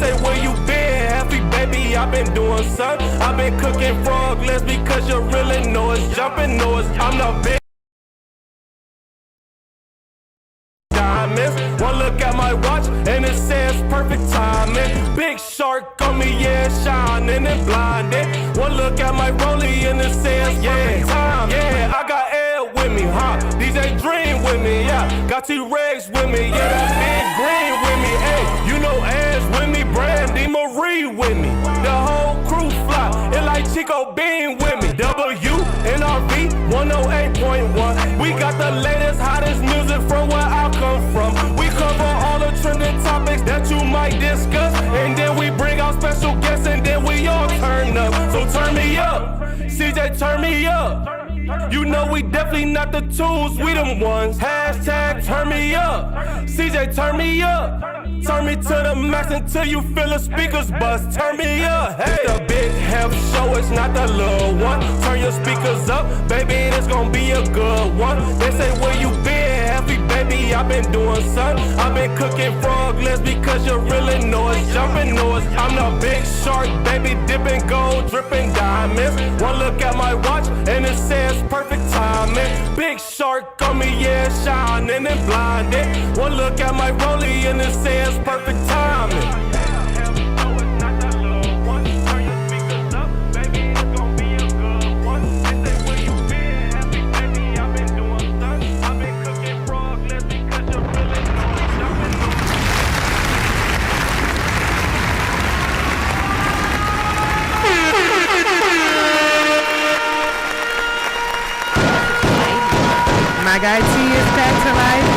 say where you been, happy baby, I've been doing something. I've been cooking frog legs because you really know it's jumping, know it's, I'm the big diamonds. One look at my watch and it says perfect timing. Big shark on me, yeah, shining and blinded. One look at my rollie and it says yeah, time. Yeah, I got Ed with me, huh? DJ Dream with me, yeah. Got T-Rex with me, yeah. That big green with me, hey. You know Ash with me, Brandy Marie with me. The whole crew fly, it like Chico Bean with me. WNRV 108.1. We got the latest, hottest music from where I come from. We cover all the trending topics that you might discuss, and then we bring out special guests, and then we all turn up. So turn me up, CJ, turn me up. You know we definitely not the tools, we them ones. Hashtag turn me up, CJ, turn me up. Turn me to the max until you feel the speakers bust. Turn me up, hey. It's the big Heff show, it's not the little one. Turn your speakers up, baby, it's gonna be a good one. They say where you been, happy baby, I've been doing something. I've been cooking frog legs because you really know it's jumping, know it's, I'm the big shark, baby, dipping gold, dripping diamonds. One look at my watch and it says perfect timing. Big shark on me, yeah, shining and blinded. One look at my rollie and it says perfect timing. My guy T is back to life.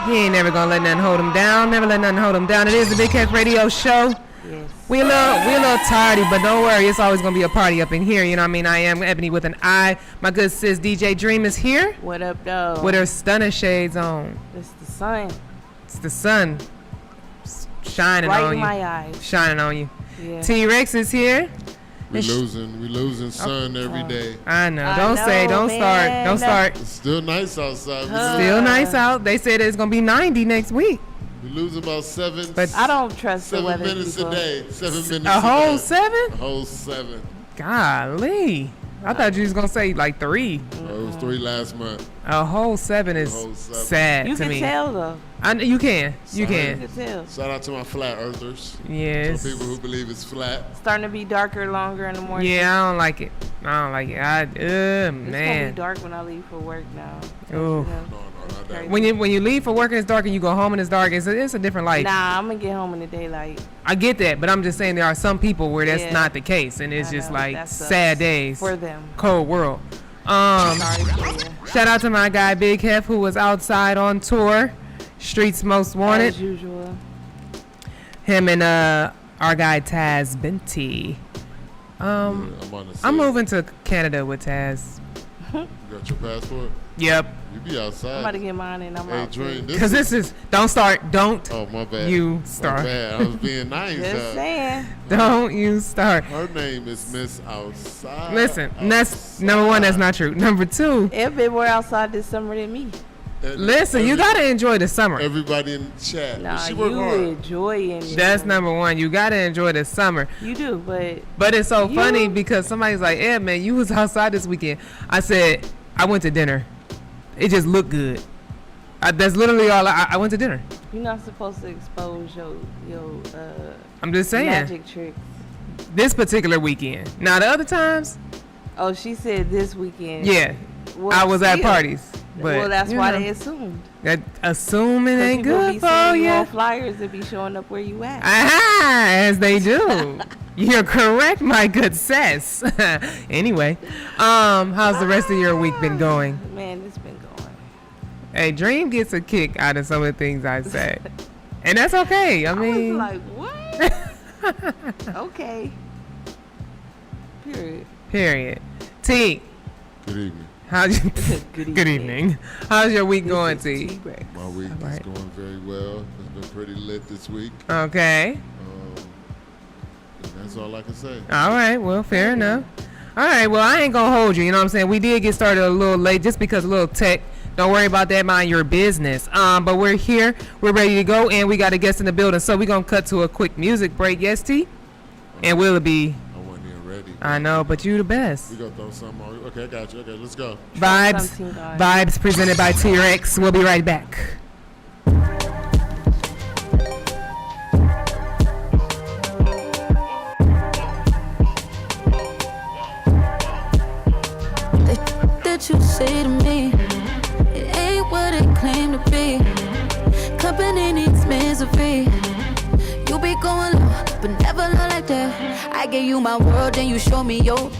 He ain't never gonna let nothing hold him down. Never let nothing hold him down. It is the Big Heff Radio Show. Yes. We a little tardy, but don't worry. It's always gonna be a party up in here. You know what I mean? I am Ebony with an I. My good sis DJ Dream is here. What up, though? With her stunner shades on. It's the sun. It's the sun shining Right on in you. my eyes. Shining on you. Yeah. T-Rex is here. We losing sun every day. I know. Don't start. It's still nice outside. Still nice out. They said it's gonna be 90 next week. We lose about 7. But I don't trust the 7 weather minutes people. a day. 7 minutes. A whole day. 7? A whole 7. Golly. I thought you was gonna say like 3. It was 3 last month. A whole 7 is sad You to can me. tell though. You can. You You can. can tell. Shout out to my flat earthers. Yes. For people who believe it's flat. Starting to be darker longer in the morning. Yeah, I don't like it. It's gonna be Man. dark when I leave for work now. Ooh. No, not that. When you leave for work and it's dark and you go home and it's dark, it's a different life. Nah, I'm gonna get home in the daylight. I get that, but I'm just saying there are some people where that's Yeah. not the case, and it's I just know, like that sucks sad days, for them. cold world. Sorry for you. Shout out to my guy Big Heff who was outside on tour, Streets Most Wanted. As usual. Him and our guy Taz Binti. I'm moving to Canada with Taz. You got your passport? Yep. You be outside. I'm about to get mine and I'm out. Dream, Because this is don't start. Don't. Oh, my bad. You start. My bad. I was being nice. Just saying. Don't you start. Her name is Miss Outside. Listen, that's number one. That's not true. Number two. It been more outside this summer than me. Listen, you gotta enjoy the summer. Everybody in the chat. Nah, she you work hard. enjoying it. That's number one. You gotta enjoy the summer. You do, but But it's so funny because somebody's like, "Yeah, man, you was outside this weekend." I said, "I went to dinner. It just looked good." That's literally all. I went to dinner. you're not supposed to expose your I'm just saying. magic tricks. This particular weekend. Now the other times, Oh, she said this weekend. yeah, Well, I was at still. parties. But Well, that's you why know, they assumed. that assuming ain't People good be for sending you you. on flyers and be showing up where you at. Aha, as they do. You're correct, my good sis. Anyway, how's the rest of your week been going? Man, it's been going. Hey, Dream gets a kick out of some of the things I said. And that's okay. I mean, I was like, what? Okay. period. T, Good evening. how's you, Good good evening. How's your week going, T? T-Rex. My week is Alright. going very well. It's been pretty lit this week. Okay. And that's all I can say. All right. Well, fair enough. All right. Well, I ain't gonna hold you. You know what I'm saying? We did get started a little late just because a little Don't worry about that. Mind your business. But we're here. We're ready to go, and we got a guest in the building. So we're gonna cut to a quick music break. Yes, T. And Willoughby. I wasn't even ready. I know, but you the best. We gonna throw something on. Okay, I got you. Okay, let's go. Vibes presented by T-Rex. We'll be right back. That you say to me, it ain't what it claimed to be. Company needs misery. You be going low, but never low like that. I gave you my world and you show me yo.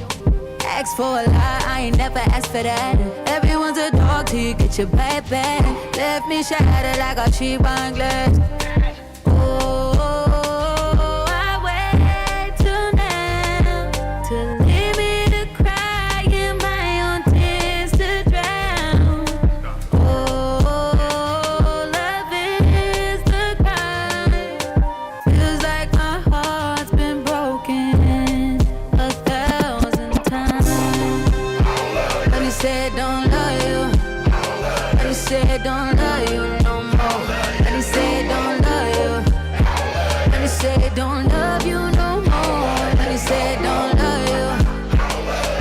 Ask for a lie, I ain't never asked for that. Everyone's a dog till you get your bad back. Left me shattered like a cheap wine glass. Oh, I wait till now to leave me to cry in my own tears to drown. Oh, love is the crime. Feels like my heart's been broken 1,000 times. But he said don't love you. But he said don't love you no more. But he said don't love you. But he said don't love you no more. But he said don't love you.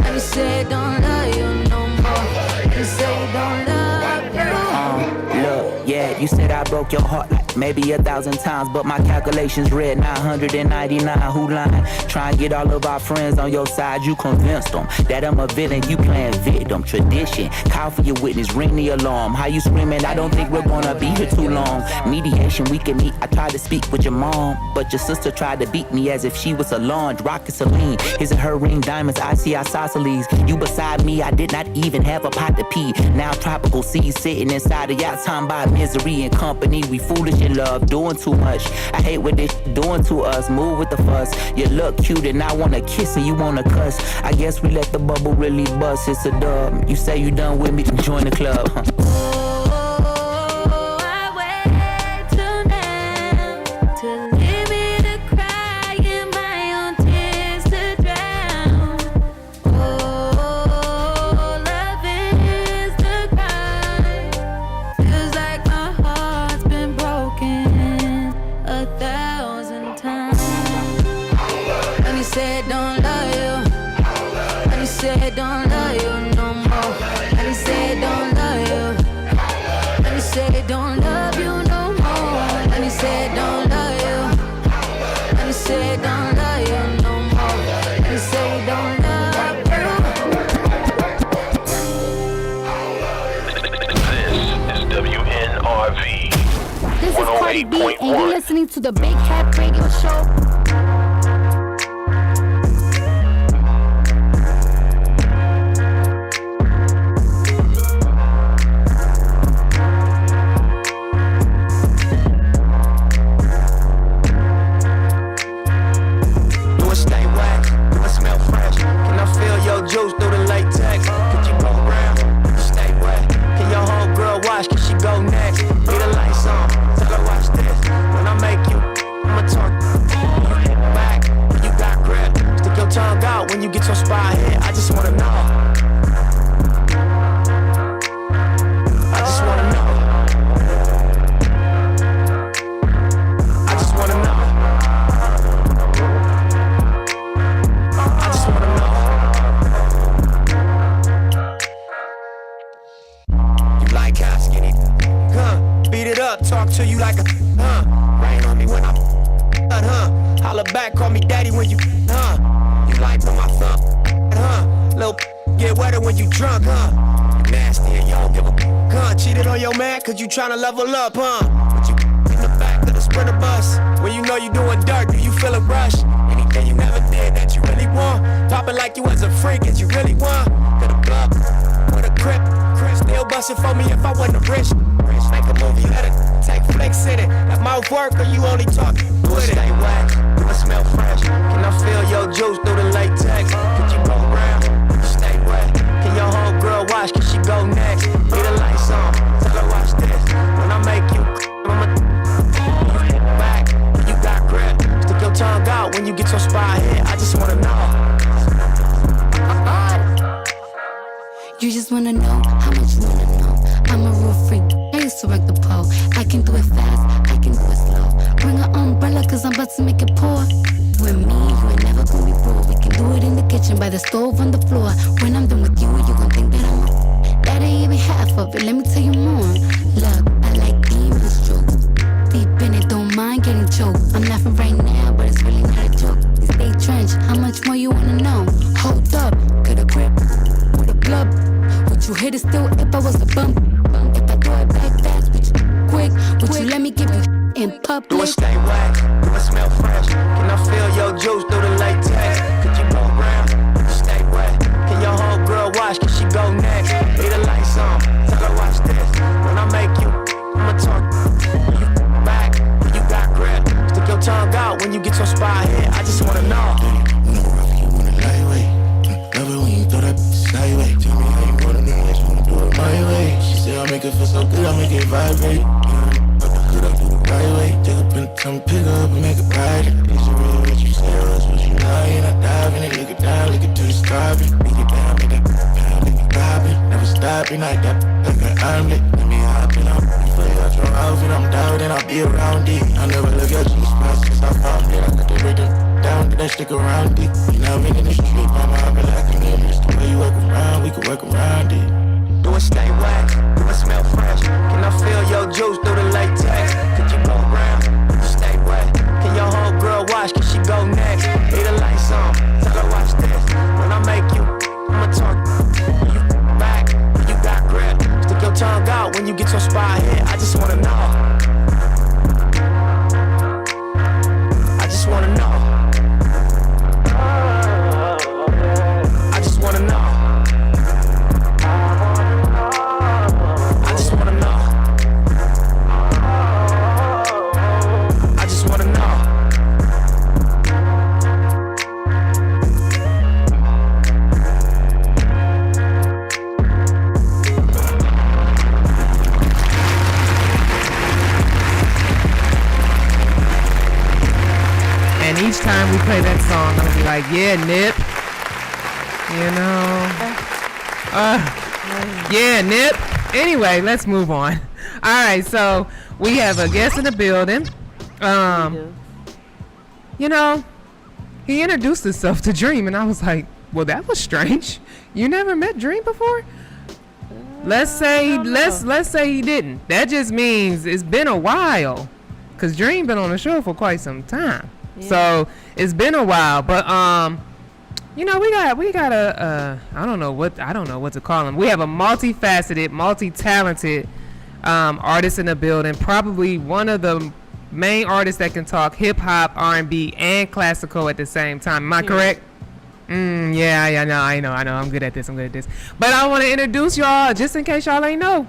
But he said don't love you no more. But he said don't love you. Look, yeah, you said I broke your heart like maybe 1,000 times, but my calculations read 999. Who lying? Try and get all of our friends on your side. You convinced them that I'm a villain. You playing victim. Tradition. Call for your witness. Ring the alarm. How you screaming? I don't think we're gonna be here too long. Mediation, we can meet. I tried to speak with your mom, but your sister tried to beat me as if she was Solange. Rocket Celine. Is it her ring? Diamonds. I see isosceles. You beside me. I did not even have a pot to pee. Now tropical seas sitting inside of y'all. Time by misery and company. We foolish in love. Doing too much. I hate what this doing to us. Move with the fuss. You look cute and I wanna kiss and you wanna cuss. I guess we let the bubble really bust. It's a dub. You say you done with me, join the club. Oh, I wait till now to leave me to cry in my own tears to drown. Oh, love is the crime. Feels like my heart's been broken 1,000 times. And he said don't love you. And he said don't love you no more. And he said don't love you. And he said don't love you no more. And he said don't love you. And he said don't love you no more. And he said don't love This is WNRV. This is Cardi B, and you're 108.1. listening to the Big Heff Radio Show. Do it stay wet? Do it smell fresh? Can I feel your juice through the latex? Could you go round? Stay wet. Can your homegirl watch? Can she go next? Leave the lights on. Tell her watch this. When I make you, I'ma talk. You hit back when you got grip. Stick your tongue out when you get your spot hit. I just wanna know. I just wanna know. I just wanna know. I just wanna know. You like how skinny, beat it up, talk to you like a, rain on me when I'm, holla back, call me daddy when you, you like when my thumb, little get wetter when you drunk, you nasty and you don't give a, cheated on your man cause you tryna level up, But you in the back of the Sprinter bus, when you know you doing dirt, do you feel a rush? Anything you never did that you really want, popping like you was a freak, as you really want, got a block with a grip, still bustin' for me if I wasn't rich. Make a movie, let it take flicks in it. That mouth work or you only talk with it. Stay wet, do it smell fresh? Can I feel your juice through the latex? Could you go round? Stay wet. Can your homegirl watch? Can she go next? Leave the lights on. Tell her watch this. When I make you, I'ma you hit back when you got grip. Stick your tongue out when you get your spot hit. I just wanna know. You just wanna know how much you wanna know. I'm a rule freak. I used to work the pole. I can do it fast, I can do it slow. Bring an umbrella, cause I'm about to make it pour. With me, you ain't never gonna be broke. We can do it in the kitchen, by the stove, on the floor. When I'm done with you, you gon' think that that ain't even half of it. Let me tell you more. Look, I like demon strokes. Deep in it, don't mind getting choked. I'm laughing right now, but it's really not a joke. They stay drenched. How much more you wanna know? Hold up, could a grip with a blub. Would you hit it still if I was a bump? If I throw it back fast, would you quick? Would you let me give you in public? Do it stay wet? Do it smell fresh? Can I feel your juice through the latex? Could you go round? Could you stay wet? Can your whole girl watch? Can she go next? Leave the lights on. Tell her watch this. When I make you, I'ma talk. When you back, when you got grip. Stick your tongue out when you get your spot hit. I just wanna know. When I'm rough, you wanna lightweight. Love it when you throw that sideways. Tell me how you wanna do it, wanna do it my way. She said I make it feel so good, I make it vibrate. I do the right way. Take up and come pick up and make it right. Is it really what you said or is what you lying? I dive in it, look it down, look it to the sky. Beat it down, make that pound, make it poppin'. Never stopping like that, like an omelet. Let me hop in, I'm for you. I throw outfit, I'm down and I'll be around it. I never look at you spots since I found it. I got the rhythm down, did I stick around it? You know I'm in the street, mama, I be like an English. The way you work around, we can work around it. Do it stay wet? Do it smell fresh? Can I feel your juice through the latex? Could you go round? Could you stay wet? Can your whole girl watch? Can she go next? Leave the lights on. Tell her watch this. When I make you, I'ma talk. When you back, when you got grip. Stick your tongue out when you get your spot hit. I just wanna know. I just wanna know. I just wanna know. Each time we play that song, I'm gonna be like, yeah, Nip. You know, yeah, Nip. Anyway, let's move on. All right, so we have a guest in the building. You know, he introduced himself to Dream, and I was like, well, that was strange. You never met Dream before? Let's say he didn't. That just means it's been a while, cause Dream been on the show for quite some time. Yeah. So it's been a while, but you know, we got a I don't know what to call him. We have a multifaceted, multi-talented artist in the building. Probably one of the main artists that can talk hip hop, R&B, and classical at the same time. Am I correct? Yeah, I know. I'm good at this. But I want to introduce y'all, just in case y'all ain't know.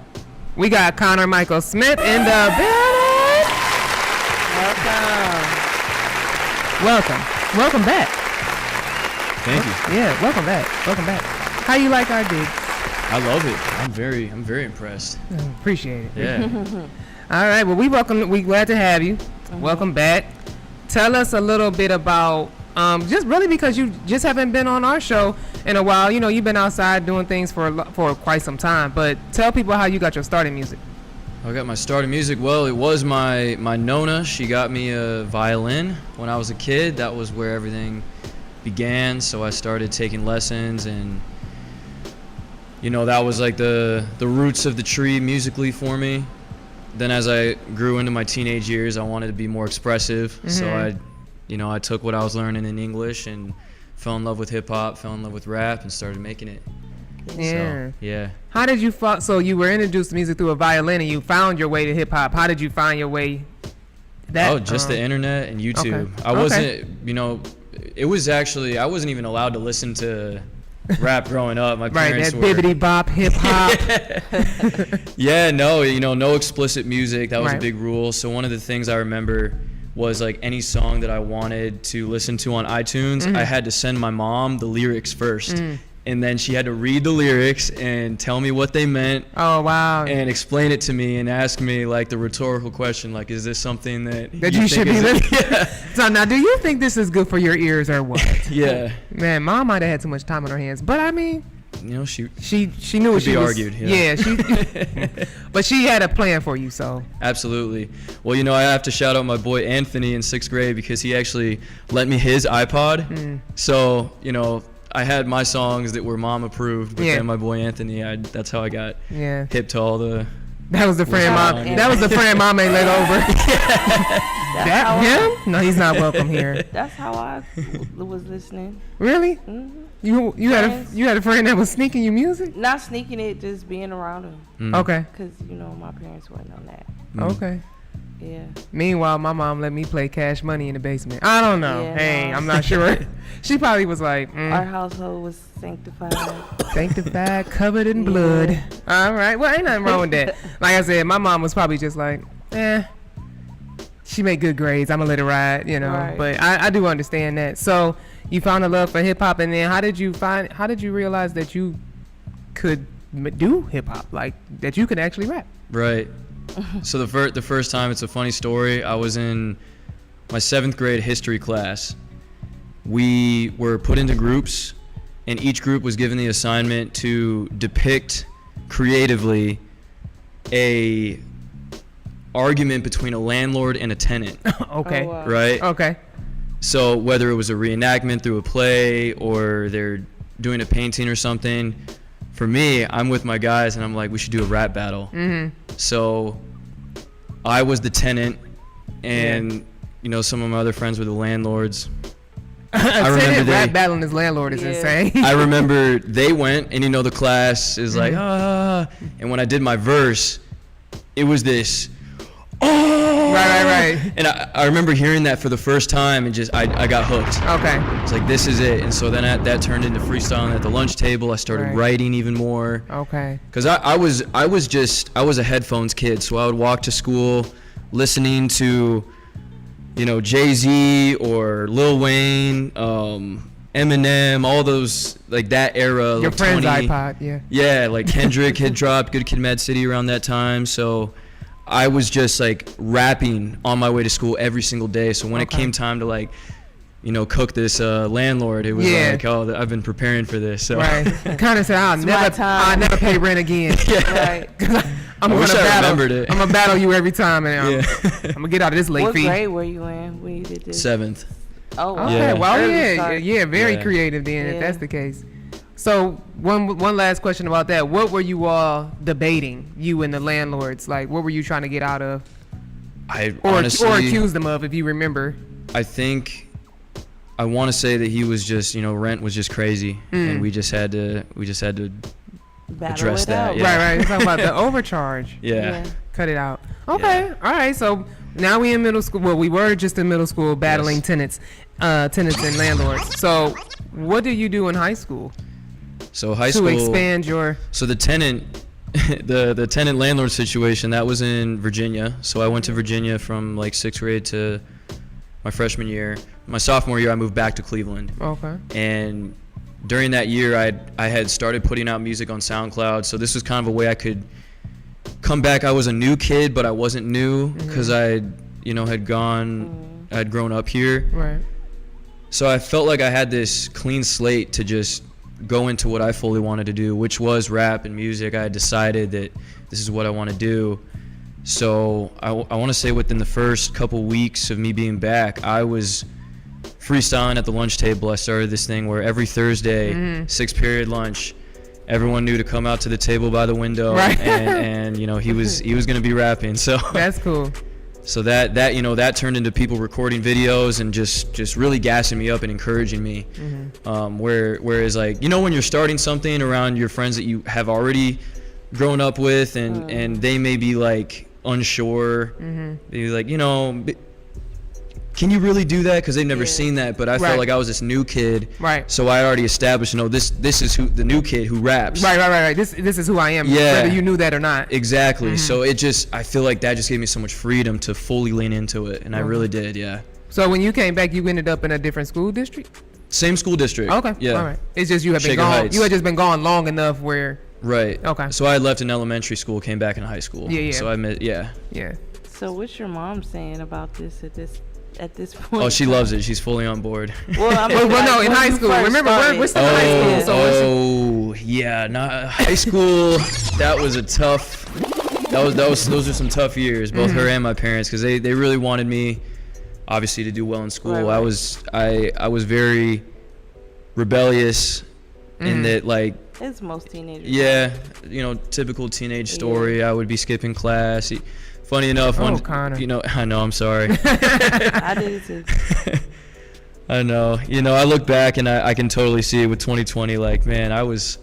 We got Connor Michael Smith in the building. Welcome back. Thank you. Yeah, welcome back. How you like our digs? I love it. I'm very impressed. Appreciate it. Yeah. All right. Well, we glad to have you. Welcome back. Tell us a little bit about just really, because you just haven't been on our show in a while. You know, you've been outside doing things for quite some time. But tell people how you got your start in music. I got my start in music. Well, it was my Nona. She got me a violin when I was a kid. That was where everything began. So I started taking lessons, and you know, that was like the roots of the tree musically for me. Then as I grew into my teenage years, I wanted to be more expressive. So I took what I was learning in English and fell in love with hip hop, fell in love with rap, and started making it. Yeah. So, yeah. How did you so you were introduced to music through a violin, and you found your way to hip hop. How did you find your way? Just the internet and YouTube. Okay. I wasn't, it was actually, I wasn't even allowed to listen to rap growing up. My parents that bibbity bop hip hop. Yeah, no explicit music. That was a big rule. So one of the things I remember was like any song that I wanted to listen to on iTunes, I had to send my mom the lyrics first. And then she had to read the lyrics and tell me what they meant. Oh, wow. And explain it to me and ask me like the rhetorical question, like, is this something that you should be listening? Yeah. So now, do you think this is good for your ears or what? Yeah. Man, Mom might have had too much time on her hands. But I mean, she knew what could she be was. argued. But she had a plan for you, so. Absolutely. Well, I have to shout out my boy Anthony in 6th grade because he actually lent me his iPod. So, I had my songs that were mom approved, but then my boy Anthony, that's how I got hip to all the. That was the friend mom. That was the friend mom ain't let over. That him? No, he's not welcome here. That's how I was listening. Really? Mm-hmm. You had a friend that was sneaking you music? Not sneaking it, just being around him. Okay. Because my parents wasn't on that. Okay. Yeah. Meanwhile, my mom let me play Cash Money in the basement. I don't know. Yeah, hey, I'm not sure. She probably was like, Our household was sanctified. Sanctified, covered in blood. All right. Well, ain't nothing wrong with that. Like I said, my mom was probably just like, she made good grades. I'm going to let it ride, Right. But I do understand that. So you found a love for hip hop, and then how did you realize that you could do hip hop, like that you could actually rap? Right. So the first time, it's a funny story. I was in my 7th grade history class. We were put into groups, and each group was given the assignment to depict creatively a argument between a landlord and a tenant. Okay. Oh, wow. Right? Okay. So whether it was a reenactment through a play or they're doing a painting or something, for me, I'm with my guys and I'm like, we should do a rap battle. So I was the tenant, and some of my other friends were the landlords. I remember rap battling his landlord is insane. I remember they went, and the class is like, and when I did my verse, it was this, Right. And I remember hearing that for the first time, and just I got hooked. Okay. It's like, this is it. And so then that turned into freestyling at the lunch table. I started writing even more. Okay. Because I was a headphones kid, so I would walk to school listening to, Jay-Z or Lil Wayne, Eminem, all those, like that era. Your like friend's iPod, yeah. Yeah, like Kendrick had dropped Good Kid, Mad City around that time. So I was just like rapping on my way to school every single day. So when it came time to cook this landlord, it was like, oh, I've been preparing for this. So. Right. Kind of said, I'll never pay rent again. Right. I'm gonna battle you every time, and I'm gonna get out of this late fee. What grade were you in when you did this? 7th. Oh, wow. Okay. Yeah. Well, very creative then, if that's the case. So one last question about that. What were you all debating, you and the landlords? Like, what were you trying to get out of? Or accuse them of, if you remember? I think I want to say that he was just, rent was just crazy, and we just had to address that. Yeah. Right. You're talking about the overcharge. Yeah. Cut it out. Okay. All right. So now we in middle school. Well, we were just in middle school battling tenants and landlords. So what do you do in high school? So high school. To expand your. So the tenant, the tenant landlord situation, that was in Virginia. So I went to Virginia from like 6th grade to my freshman year. My sophomore year, I moved back to Cleveland. Okay. And during that year, I had started putting out music on SoundCloud. So this was kind of a way I could come back. I was a new kid, but I wasn't new because I'd grown up here. Right. So I felt like I had this clean slate to just go into what I fully wanted to do, which was rap and music. I had decided that this is what I want to do. So I want to say within the first couple weeks of me being back, I was freestyling at the lunch table. I started this thing where every Thursday, 6th period lunch, everyone knew to come out to the table by the window, and he was gonna be rapping. So that's cool. So that turned into people recording videos and just really gassing me up and encouraging me. Whereas like when you're starting something around your friends that you have already grown up with, and they may be like unsure, maybe like can you really do that? Because they've never seen that. But I felt like I was this new kid. Right. So I already established, this is the new kid who raps. Right. This is who I am. Yeah. Whether you knew that or not. Exactly. So I feel like that just gave me so much freedom to fully lean into it. And I really did, yeah. So when you came back, you ended up in a different school district? Same school district. Okay. Yeah. All right. It's just you had been Shaker gone. Heights. You had just been gone long enough where. Right. Okay. So I had left in elementary school, came back in high school. Yeah. So I met, Yeah. So what's your mom saying about this at this at this point. Oh, she loves it. She's fully on board. Well, I mean, Well, like, no, in when high you school. first Remember, started. we're still in high school. So when she- Yeah, not high school. That was a tough. Those are some tough years, both her and my parents, because they really wanted me, obviously, to do well in school. Right. I was very rebellious in that, like. It's most teenagers. Yeah, typical teenage story. I would be skipping class. Funny enough, Connor. I know. I'm sorry. I did it too. I know. I look back and I can totally see it with 2020. Like, man, I was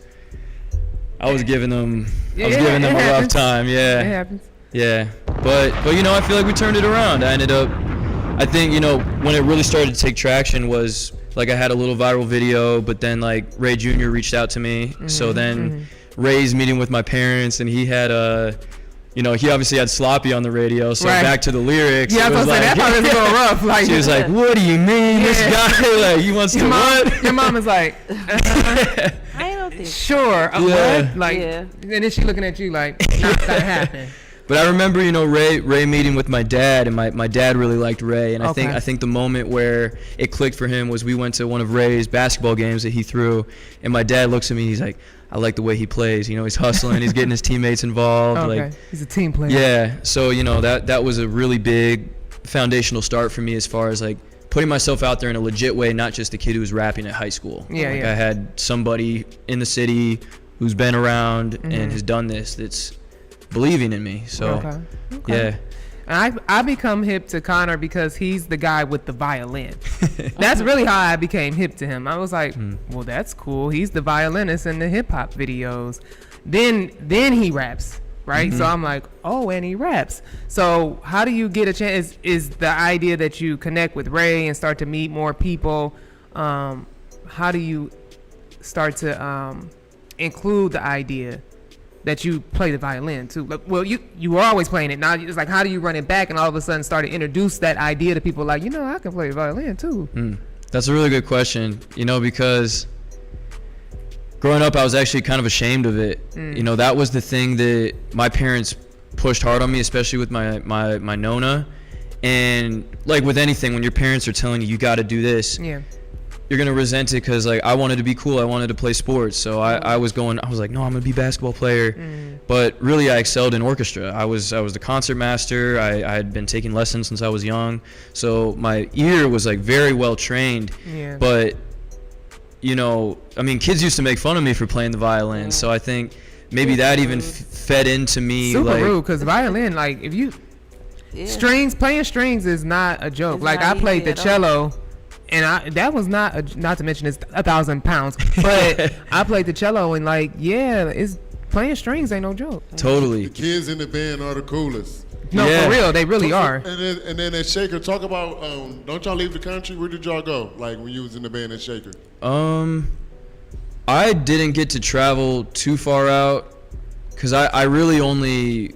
giving them a rough time. Yeah. It happens. Yeah. But I feel like we turned it around. I think when it really started to take traction was like I had a little viral video, but then like Ray Jr. reached out to me. So then Ray's meeting with my parents, and he had he obviously had Sloppy on the radio, so back to the lyrics. Yeah, I was gonna say, that part was a little rough. Like, she was like, "What do you mean, this guy? Like, he wants to what?" Your mom is like, I don't think. sure, what? Like, Yeah. and then she looking at you like, not gonna happen. But I remember, Ray meeting with my dad, and my dad really liked Ray, and I think the moment where it clicked for him was we went to one of Ray's basketball games that he threw, and my dad looks at me, he's like, I like the way he plays. He's hustling, he's getting his teammates involved. Okay, like, he's a team player. Yeah, so that was a really big foundational start for me as far as like putting myself out there in a legit way, not just a kid who was rapping at high school. Yeah, like yeah. I had somebody in the city who's been around and has done this that's believing in me. So yeah. I become hip to Connor because he's the guy with the violin. That's really how I became hip to him. I was like, well, that's cool. He's the violinist in the hip hop videos. Then he raps, right? So I'm like, oh, and he raps. So how do you get a chance? Is the idea that you connect with Ray and start to meet more people? How do you start to include the idea that you play the violin too? Like, well, you were always playing it. Now it's like, how do you run it back and all of a sudden start to introduce that idea to people? Like, I can play the violin too. That's a really good question. Because growing up, I was actually kind of ashamed of it. That was the thing that my parents pushed hard on me, especially with my Nona. And like with anything, when your parents are telling you got to do this, you're gonna resent it because like I wanted to be cool, I wanted to play sports, so I was like, no, I'm gonna be a basketball player. But really, I excelled in orchestra. I was the concert master. I had been taking lessons since I was young, so my ear was like very well trained. But kids used to make fun of me for playing the violin, so I think maybe that even fed into me. Super rude, because violin, like if you playing strings is not a joke. It's like not I played easy the at cello. And that was not to mention it's 1,000 pounds, but I played the cello and it's playing strings ain't no joke. Totally. The kids in the band are the coolest. No, for real, they really are. And then at Shaker, talk about don't y'all leave the country? Where did y'all go? Like when you was in the band at Shaker? I didn't get to travel too far out because I really only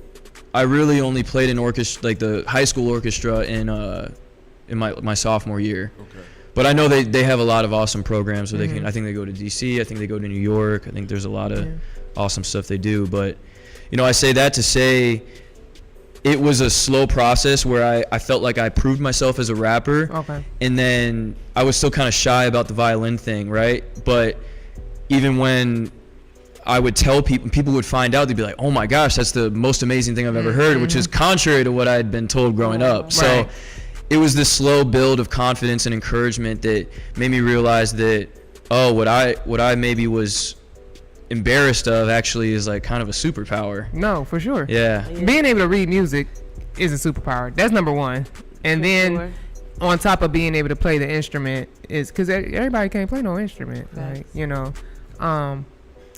played in orchestra, like the high school orchestra in my sophomore year. Okay. But I know they have a lot of awesome programs where they can. I think they go to DC. I think they go to New York. I think there's a lot of awesome stuff they do. But I say that to say it was a slow process where I felt like I proved myself as a rapper. Okay. And then I was still kind of shy about the violin thing, right? But even when I would tell people would find out, they'd be like, oh my gosh, that's the most amazing thing I've ever heard, which is contrary to what I had been told growing up. So it was this slow build of confidence and encouragement that made me realize that, what I maybe was embarrassed of actually is like kind of a superpower. No, for sure. Yeah. Being able to read music is a superpower. That's number one. And then on top of being able to play the instrument is because everybody can't play no instrument. Like,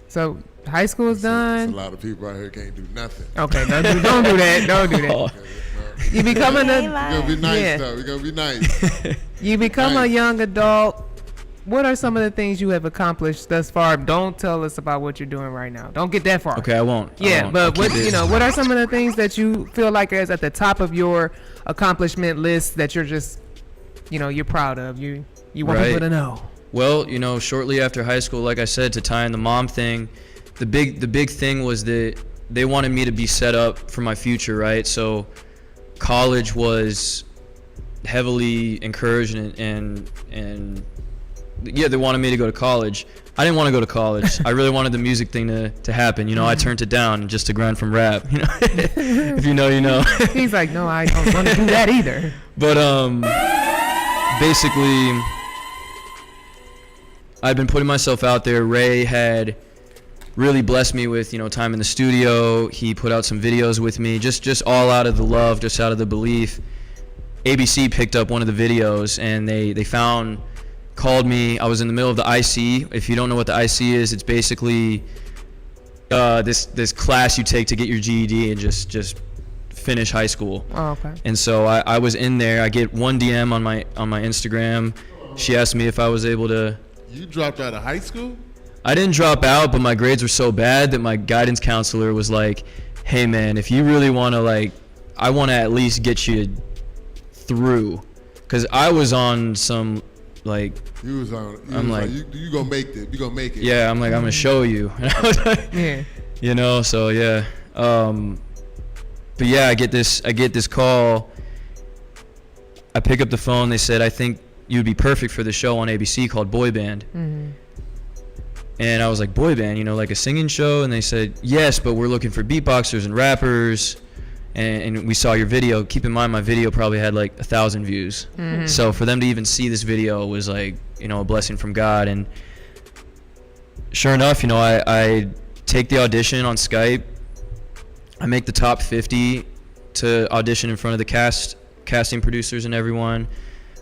so high school's done. There's a lot of people out here can't do nothing. Okay, don't do that. Don't do that. You become We're gonna be nice though. We're gonna be nice. You become a young adult. What are some of the things you have accomplished thus far? Don't tell us about what you're doing right now. Don't get that far. Okay, I won't. But what are some of the things that you feel like is at the top of your accomplishment list that you're just, you're proud of? You want people to know. Well, shortly after high school, like I said, to tie in the mom thing, the big thing was that they wanted me to be set up for my future, right? So college was heavily encouraged and yeah, they wanted me to go to college. I didn't want to go to college. I really wanted the music thing to happen. You know, I turned it down just to grind from rap. You know, if you know, you know. He's like, no, I don't want to do that either. But basically, I've been putting myself out there. Ray had really blessed me with, you know, time in the studio. He put out some videos with me, just all out of the love, just out of the belief. ABC picked up one of the videos, and they called me. I was in the middle of the IC. If you don't know what the IC is, it's basically this class you take to get your GED and just finish high school. Oh, okay. And so I was in there. I get one DM on my Instagram. She asked me if I was able to. You dropped out of high school? I didn't drop out, but my grades were so bad that my guidance counselor was like, "Hey man, if you really want to, like, I want to at least get you through," because I was on some like. You was on. I'm like, you gonna make it. You gonna make it. Yeah, I'm like, I'm gonna show you. And I was like, Yeah. You know, so yeah. But yeah, I get this call. I pick up the phone. They said, "I think you'd be perfect for the show on ABC called Boy Band." Mm-hmm. And I was like, boy band, you know, like a singing show? And they said, yes, but we're looking for beatboxers and rappers. And we saw your video. Keep in mind, my video probably had like 1,000 views. Mm-hmm. So for them to even see this video was like, you know, a blessing from God. And sure enough, you know, I take the audition on Skype. I make the top 50 to audition in front of the casting producers and everyone.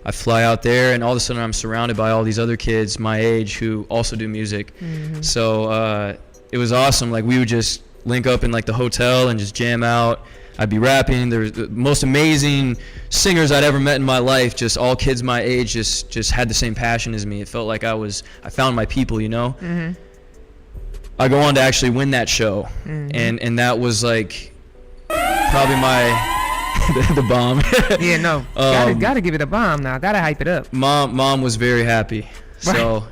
I fly out there, and all of a sudden I'm surrounded by all these other kids my age who also do music. Mm-hmm. So it was awesome. Like, we would just link up in like the hotel and just jam out. I'd be rapping. There was the most amazing singers I'd ever met in my life. Just all kids my age, just had the same passion as me. It felt like I found my people, you know. Mm-hmm. I go on to actually win that show, Mm-hmm. and that was like probably my the bomb. Yeah, no. Gotta give it a bomb now. Gotta hype it up. Mom was very happy. So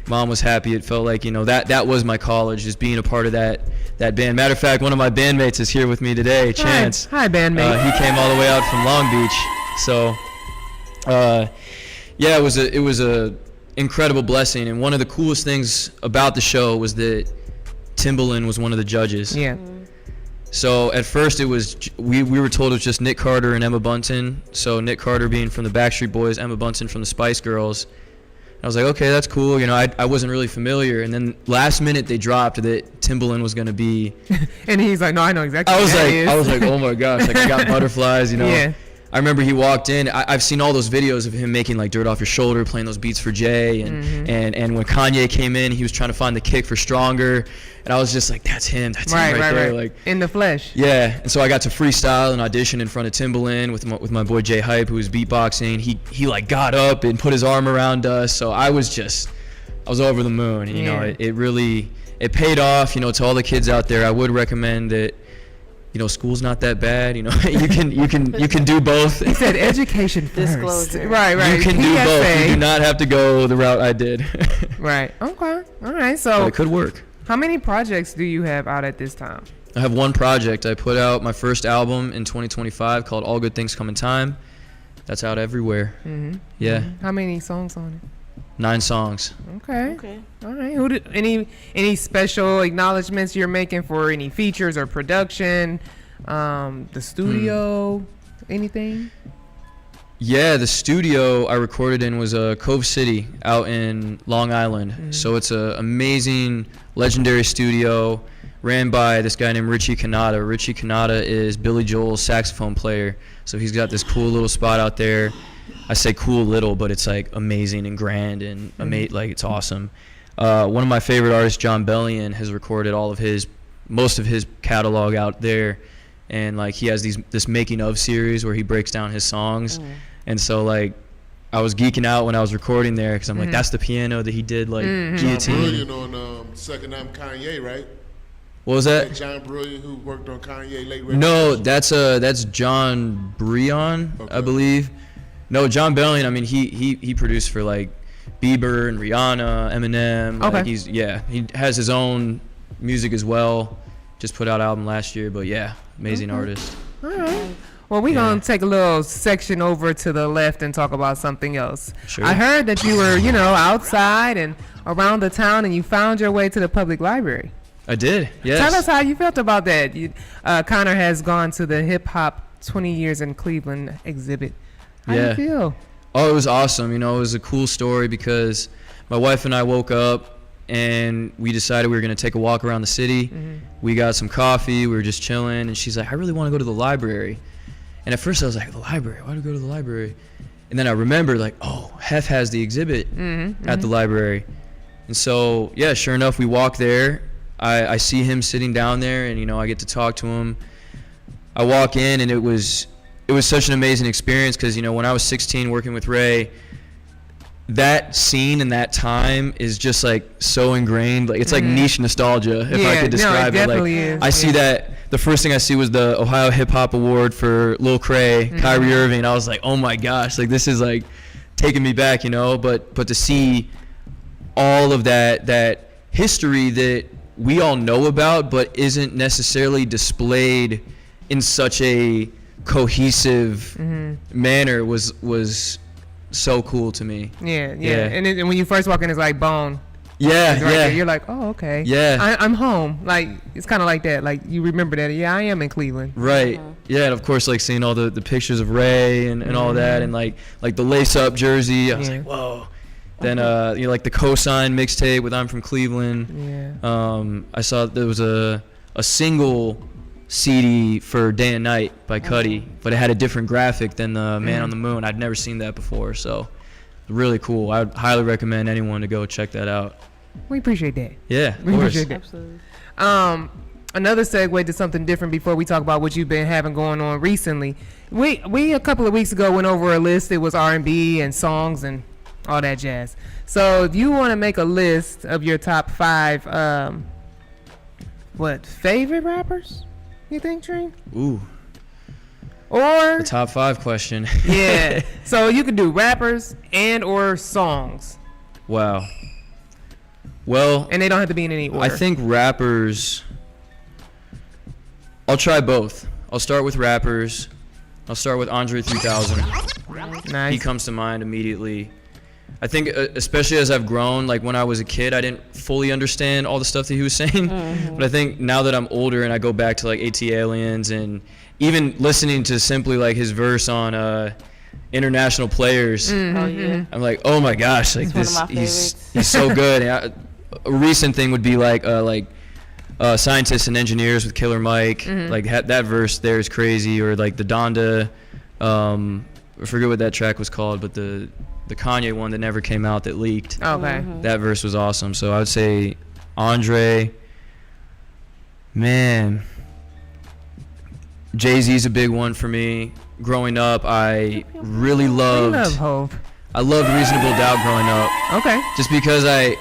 Mom was happy. It felt like, you know, that was my college, just being a part of that band. Matter of fact, one of my bandmates is here with me today, Chance. Hi bandmate. He came all the way out from Long Beach. So yeah, it was a incredible blessing. And one of the coolest things about the show was that Timbaland was one of the judges. Yeah. So at first it was we were told it was just Nick Carter and Emma Bunton. So Nick Carter being from the Backstreet Boys, Emma Bunton from the Spice Girls. I was like, okay, that's cool. You know, I wasn't really familiar. And then last minute they dropped that Timbaland was gonna be. And he's like, no, I know exactly. I was like, oh my gosh, like I got butterflies, you know. Yeah. I remember he walked in. I've seen all those videos of him making like Dirt Off Your Shoulder, playing those beats for Jay, and when Kanye came in, he was trying to find the kick for Stronger, and I was just like, that's him right there, like in the flesh. Yeah, and so I got to freestyle and audition in front of Timbaland with my boy Jay Hype, who was beatboxing. He like got up and put his arm around us, so I was over the moon. And, you know, it really paid off. You know, to all the kids out there, I would recommend that. You know, school's not that bad. You know, you can do both. He said education first. Disclosure. Right. You can do both. You do not have to go the route I did. Right. Okay. All right. So But it could work. How many projects do you have out at this time? I have one project. I put out my first album in 2025 called All Good Things Come in Time. That's out everywhere. Mm-hmm. Yeah. Mm-hmm. How many songs on it? 9 songs. Okay. All right. Any special acknowledgments you're making for any features or production? The studio, anything? Yeah, the studio I recorded in was Cove City out in Long Island. Mm-hmm. So it's an amazing, legendary studio ran by this guy named Richie Kanata. Richie Kanata is Billy Joel's saxophone player. So he's got this cool little spot out there. I say cool little, but it's like amazing and grand and like it's awesome. One of my favorite artists, John Bellion, has recorded most of his catalog out there, and like he has this making of series where he breaks down his songs, and so like I was geeking out when I was recording there because I'm like, that's the piano that he did like Guillotine. John Brilliant on Second Album Kanye, right? What was that? John Brilliant, who worked on Kanye late. No, that's John Brion, okay. I believe. No, John Bellion. I mean, he produced for like Bieber and Rihanna, Eminem. Okay. Like he has his own music as well. Just put out an album last year, but yeah, amazing artist. All right. Well, we're Yeah. going to take a little section over to the left and talk about something else. Sure. I heard that you were, outside and around the town and you found your way to the public library. I did. Yes. Tell us how you felt about that. Connor has gone to the Hip Hop 20 Years in Cleveland exhibit. How do you feel? Oh, it was awesome. It was a cool story because my wife and I woke up and we decided we were going to take a walk around the city. Mm-hmm. We got some coffee. We were just chilling. And she's like, I really want to go to the library. And at first I was like, the library? Why do I go to the library? And then I remembered, like, oh, Heff has the exhibit at the library. And so, yeah, sure enough, we walk there. I see him sitting down there, and, I get to talk to him. I walk in, and it was such an amazing experience because, when I was 16 working with Ray, that scene and that time is just like so ingrained. Like it's like niche nostalgia, if I could describe it. Like is. I see that the first thing I see was the Ohio Hip Hop Award for Lil Cray, Kyrie Irving. I was like, oh my gosh, like this is like taking me back, But to see all of that history that we all know about, but isn't necessarily displayed in such a cohesive manner was so cool to me. Yeah. And when you first walk in, it's like bone. Yeah, It's right there. You're like, oh, okay. Yeah. I'm home. Like, it's kind of like that. Like, you remember that. Yeah, I am in Cleveland. Right. Yeah, and of course, like seeing all the pictures of Ray and all that, and like the lace-up jersey. I was like, whoa. Then like the Cosign mixtape with I'm from Cleveland. Yeah. I saw there was a single CD for Day and Night by Cudi, but it had a different graphic than the Man on the Moon. I'd never seen that before, so really cool. I'd highly recommend anyone to go check that out. We appreciate that. Yeah, We of course. appreciate that. Absolutely. Another segue to something different before we talk about what you've been having going on recently. We a couple of weeks ago went over a list. It was R&B and songs and all that jazz. So if you want to make a list of your top 5, favorite rappers? You think, Dream? Ooh, Or the top 5 question. yeah. So you can do rappers and or songs, Wow. Well, and they don't have to be in any order. I think rappers. I'll try both. I'll start with rappers. I'll start with Andre 3000. Nice. He comes to mind immediately. I think, especially as I've grown, like when I was a kid, I didn't fully understand all the stuff that he was saying. But I think now that I'm older and I go back to like AT Aliens and even listening to simply like his verse on International Players, Oh yeah. I'm like, oh my gosh, like It's one of this, my he's favorites. so good. And a recent thing would be like Scientists and Engineers with Killer Mike. Like that verse there is crazy. Or like the Donda, I forget what that track was called, but the Kanye one that never came out that leaked. Okay. That verse was awesome. So I would say Andre. Man, Jay-Z's a big one for me. Growing up, I really loved. I love Hov. I loved Reasonable Doubt growing up. Okay. Just because I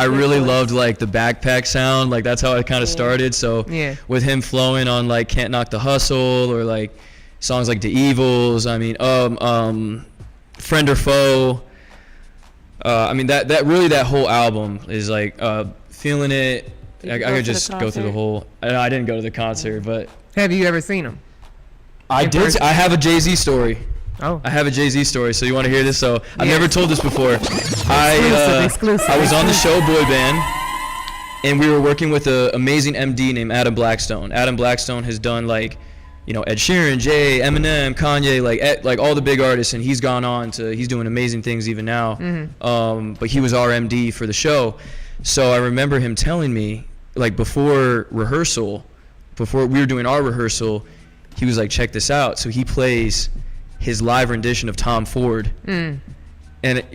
really loved like the backpack sound. Like that's how I kind of started. So Yeah. with him flowing on like Can't Knock the Hustle or like songs like The Evils. I mean, Friend or Foe. I mean that whole album is like feeling it. I go could to just the go through the concert? whole. I didn't go to the concert, but Have you ever seen him? I In did. person? I have a Jay-Z story. Oh. I have a Jay-Z story. So you want to hear this? So I've Yeah. never told this before. Exclusive. I was on the show Boy Band, and we were working with an amazing MD named Adam Blackstone. Adam Blackstone has done like, Ed Sheeran, Jay, Eminem, Kanye, like all the big artists, and he's gone on to. He's doing amazing things even now. But he was our MD for the show, so I remember him telling me like before we were doing our rehearsal, he was like, check this out. So he plays his live rendition of Tom Ford, and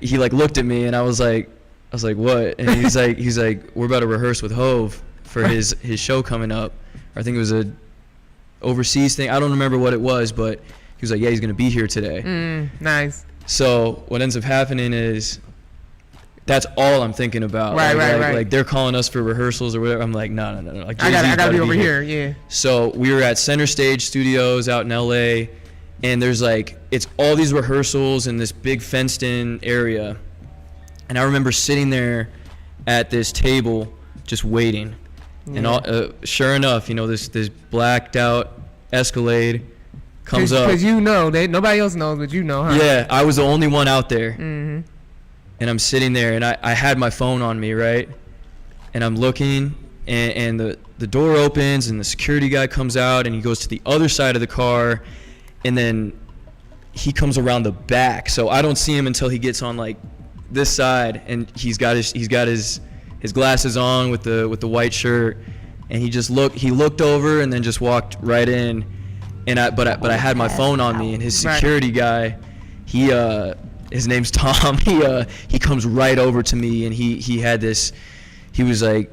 he like looked at me, and I was like, what? And he's like, we're about to rehearse with Hov for his show coming up. I think it was a overseas thing. I don't remember what it was, but he was like, yeah, he's gonna be here today. Nice. So what ends up happening is that's all I'm thinking about. Right, like, right. Like they're calling us for rehearsals or whatever. I'm like, no. Like, I Jay-Z's gotta be over here. here. Yeah. So we were at Center Stage Studios out in LA, and there's like, it's all these rehearsals in this big fenced in area. And I remember sitting there at this table just waiting. And sure enough, this blacked out Escalade comes up. Because you know, nobody else knows, but you know, huh? Yeah, I was the only one out there. Mm-hmm. And I'm sitting there, and I had my phone on me, right? And I'm looking, and the door opens, and the security guy comes out, and he goes to the other side of the car, and then he comes around the back. So I don't see him until he gets on like this side, and he's got his glasses on with the white shirt, and he looked over and then just walked right in. And but I had my phone on me, and his security guy, his name's Tom. He comes right over to me, and he was like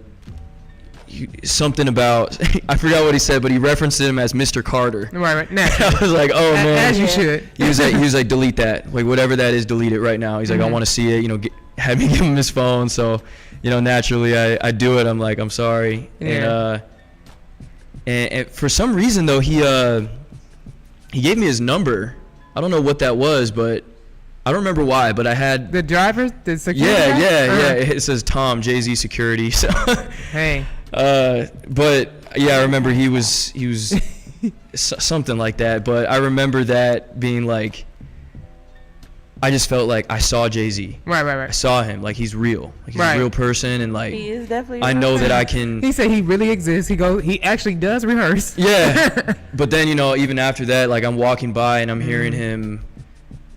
something about I forgot what he said, but he referenced him as Mr. Carter. Right. Nah. I was like, oh man, as you should. He was like, delete that, like whatever that is, delete it right now. He's like, I want to see it. Had me give him his phone, so naturally I do it. I'm like, I'm sorry. Yeah. And for some reason though, he gave me his number. I don't know what that was, but I don't remember why, but I had the driver, the security guy? Yeah. It says Tom, Jay-Z Security. So hey. But yeah, I remember he was something like that. But I remember that being like, I just felt like I saw Jay-Z. Right. I saw him, like he's real, like he's a real person, and like he is definitely. I know that I can. He said he really exists. He actually does rehearse. Yeah, but then even after that, like I'm walking by and I'm hearing him,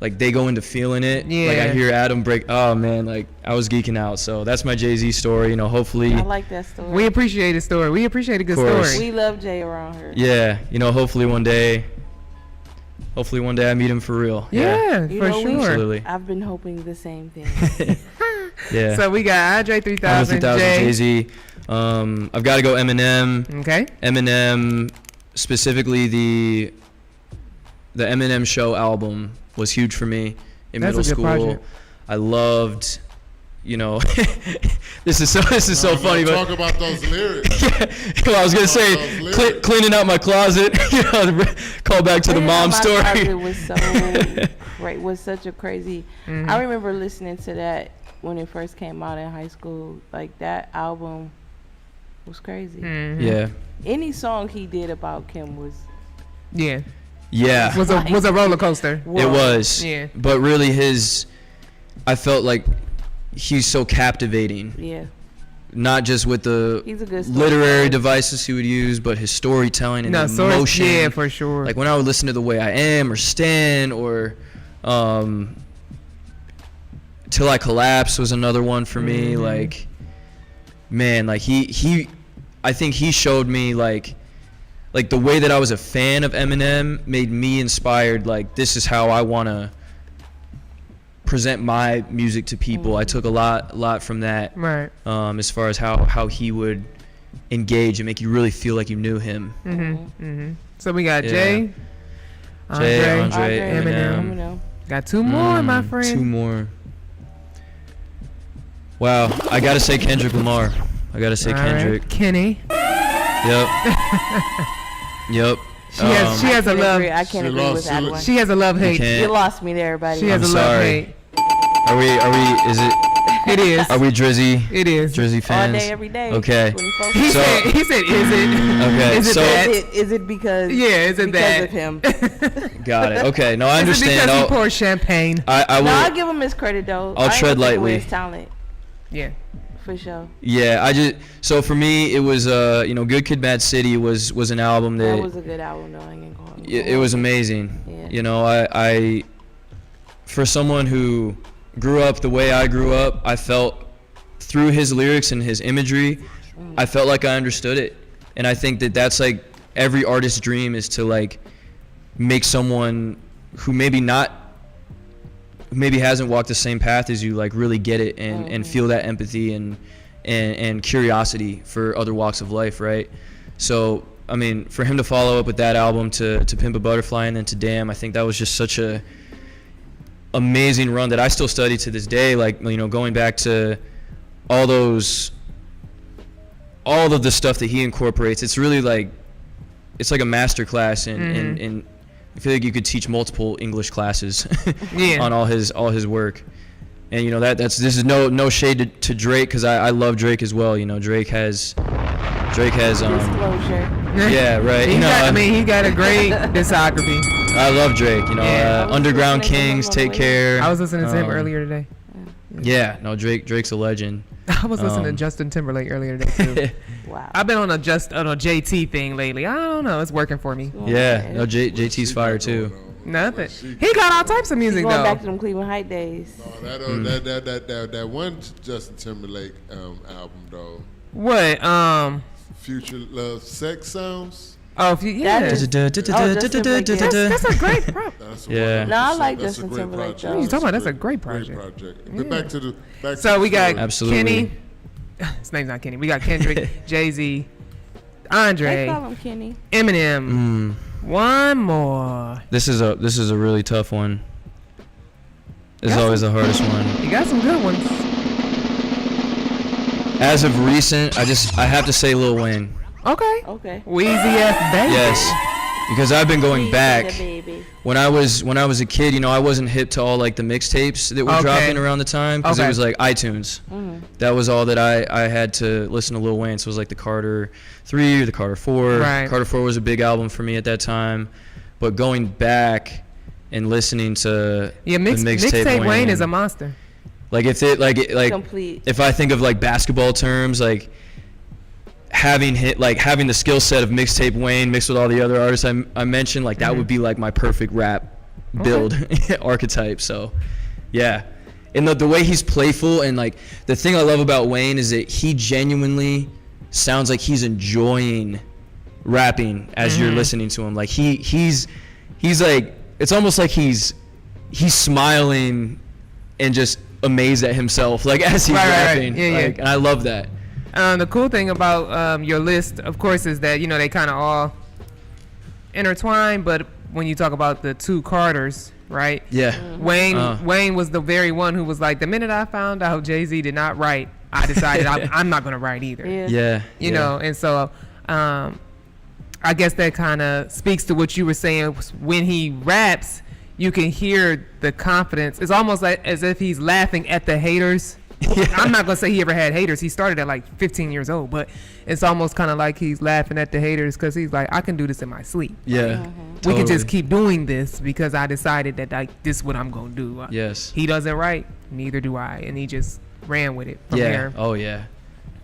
like they go into feeling it. Yeah. Like I hear Adam break. Oh man, like I was geeking out. So that's my Jay-Z story. Hopefully. I like that story. We appreciate a story. We appreciate a good story. We love Jay around here. Yeah, hopefully one day I meet him for real. Yeah, for sure. Absolutely. I've been hoping the same thing. Yeah. So we got Andre 3000, Jay-Z. I've got to go Eminem. Okay. Eminem, specifically the Eminem Show album was huge for me in middle school. Project. I loved, this is so funny. Talk about those lyrics. Well, I was gonna say cleaning out my closet. Call back to the mom story. It was so great. Was such a crazy. Mm-hmm. I remember listening to that when it first came out in high school. Like that album was crazy. Mm-hmm. Yeah. Any song he did about Kim was. Yeah. Yeah. Was a roller coaster. It was. Yeah. But really I felt like he's so captivating. Yeah. Not just with the He's a good literary devices he would use, but his storytelling and emotion. Yeah, for sure. Like when I would listen to The Way I Am or Stan or Till I Collapse was another one for me. Like, man, like I think he showed me like the way that I was a fan of Eminem made me inspired. Like, this is how I want to present my music to people. I took a lot from that. Right. As far as how he would engage and make you really feel like you knew him. So we got Jay, Andre, Eminem. Got two more, my friend. Two more. Wow, I gotta say Kendrick Lamar. I gotta say Kendrick. Right. Kenny. Yep. Yep. She has a love. I can't agree with that one. She has a love hate. You lost me there, buddy. She has a love hate. Are we? Is it? It is. Are we Drizzy? It is. Drizzy fans. All day, every day. Okay. He said, is it? Okay. Is it that? Is it because? Yeah, is it because that? of him? Got it. Okay. No, I understand. Is it because he pours champagne? I will. No, I'll give him his credit though. I'll tread lightly. His talent. Yeah. For sure. Yeah, so for me it was Good Kid, Mad City was an album that was a good album though. I ain't gonna call it was amazing. Yeah. I for someone who grew up the way I grew up, I felt through his lyrics and his imagery, I felt like I understood it. And I think that that's like every artist's dream is to like make someone who maybe hasn't walked the same path as you like really get it and feel that empathy and curiosity for other walks of life, right? So I mean, for him to follow up with that album to Pimp a Butterfly and then to Damn, I think that was just such a amazing run that I still study to this day. Like, going back to all of the stuff that he incorporates, it's really like it's like a master class in I feel like you could teach multiple English classes on all his work. And this is no shade to Drake, because I love Drake as well. Drake has disclosure. Yeah, right. He got a great discography. I love Drake. You know, Yeah. Underground Kings, Take Care. I was listening to him earlier today. Yeah, no, Drake's a legend. I was listening to Justin Timberlake earlier today too. Wow. I've been on a JT thing lately. I don't know, it's working for me. Yeah, no, JT's fire too. Nothing. He got all types of music Going though. back to them Cleveland Heights days. That one Justin Timberlake album though. What? Future Love Sex Sounds. Oh, yeah. That's a great project. Yeah. No, I like That's a Justin great Timberlake project. though. What you talking about? That's a great project. Great project. Yeah. But back to the So we got Absolutely. Kenny. His name's not Kenny. We got Kendrick, Jay-Z, They Andre, call him Kenny. Eminem. One more. This is a really tough one. This is always the hardest one. You got some good ones. As of recent, I have to say Lil Wayne. Okay. Okay. Weezy F Baby. Yes, because I've been going back. Baby. When I was a kid, you know, I wasn't hip to all like the mixtapes that were Okay. dropping around the time because Okay. it was like iTunes. That was all that I had to listen to Lil Wayne. So it was like the Carter 3 or the Carter 4. Right. Carter 4 was a big album for me at that time. But going back and listening to Yeah, the mixtape Wayne is a monster. like if Complete. if I think of like basketball terms, like having the skill set of mixtape Wayne mixed with all the other artists I mentioned, like that would be like my perfect rap build archetype. So yeah, and the way he's playful, and like the thing I love about Wayne is that he genuinely sounds like he's enjoying rapping as you're listening to him. Like he's like, it's almost like he's smiling and just amazed at himself, like as he's rapping. Yeah, like, and I love that. The cool thing about your list, of course, is that, you know, they kind of all intertwine, but when you talk about the two Carters, right? Yeah. Wayne was the very one who was like, the minute I found out Jay-Z did not write, I decided I'm not going to write either. Yeah. You know, and so I guess that kind of speaks to what you were saying. When he raps, you can hear the confidence. It's almost like as if he's laughing at the haters. I'm not gonna say he ever had haters. He started at like 15 years old, but it's almost kind of like he's laughing at the haters because he's like, I can do this in my sleep. Yeah. We can just keep doing this because I decided that this is what I'm gonna do. Yes. He doesn't write, neither do I, and he just ran with it from there. Oh yeah.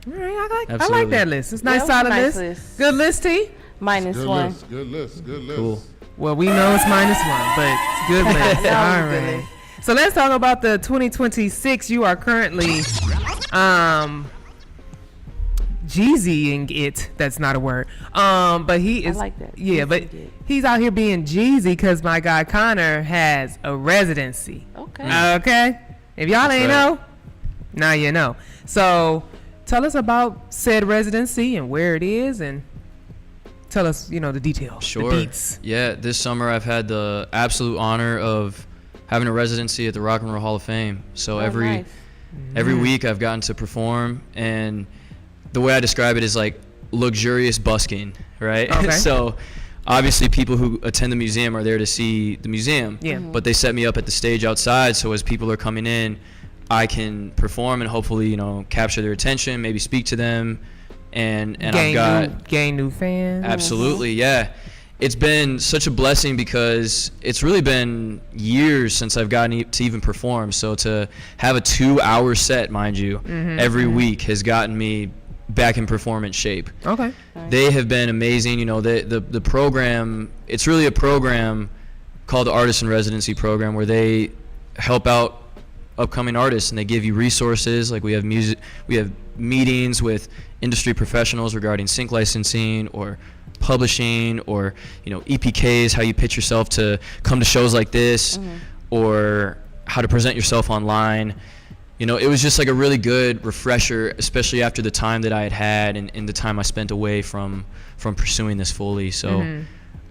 All right, I like Absolutely. that list. It's a nice, Yeah, it was a solid nice list. list. Good list, T. Minus Good one. list. Good list. Good list. Cool. Well, we know it's -1, but it's a good list. No, All it's a good right. list. So let's talk about the 2026. You are currently Jeezying it. That's not a word. But he is. I like that. Yeah, but Jeezying it. he's out here being Jeezy because my guy Connor has a residency. Okay. Okay. If y'all ain't know, now you know. So tell us about said residency and where it is, and tell us, you know, the details, Sure. the beats. Yeah, this summer I've had the absolute honor of having a residency at the Rock and Roll Hall of Fame. So every week I've gotten to perform, and the way I describe it is like luxurious busking, right? Okay. So obviously people who attend the museum are there to see the museum. Yeah. But they set me up at the stage outside, so as people are coming in, I can perform and hopefully, you know, capture their attention, maybe speak to them, and I've got gain new fans. absolutely, yeah. It's been such a blessing because it's really been years since I've gotten to even perform. So to have a 2-hour set, mind you, every week has gotten me back in performance shape. Okay. They have been amazing. You know, the program, it's really a program called the Artist in Residency Program where they help out upcoming artists and they give you resources. Like we have meetings with industry professionals regarding sync licensing or publishing, or, you know, EPKs, how you pitch yourself to come to shows like this, or how to present yourself online. You know, it was just like a really good refresher, especially after the time that I had and the time I spent away from pursuing this fully. So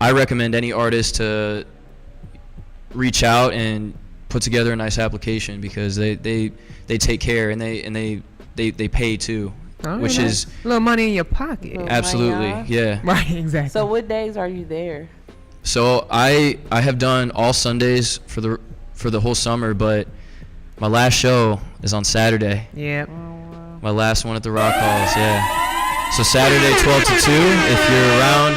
I recommend any artist to reach out and put together a nice application because they take care and they pay too. All Which right. is a little money in your pocket. Little absolutely, money, yeah. Right, exactly. So what days are you there? So I have done all Sundays for the whole summer, but my last show is on Saturday. Yeah. My last one at the Rock Halls, yeah. So Saturday 12 to 2, if you're around,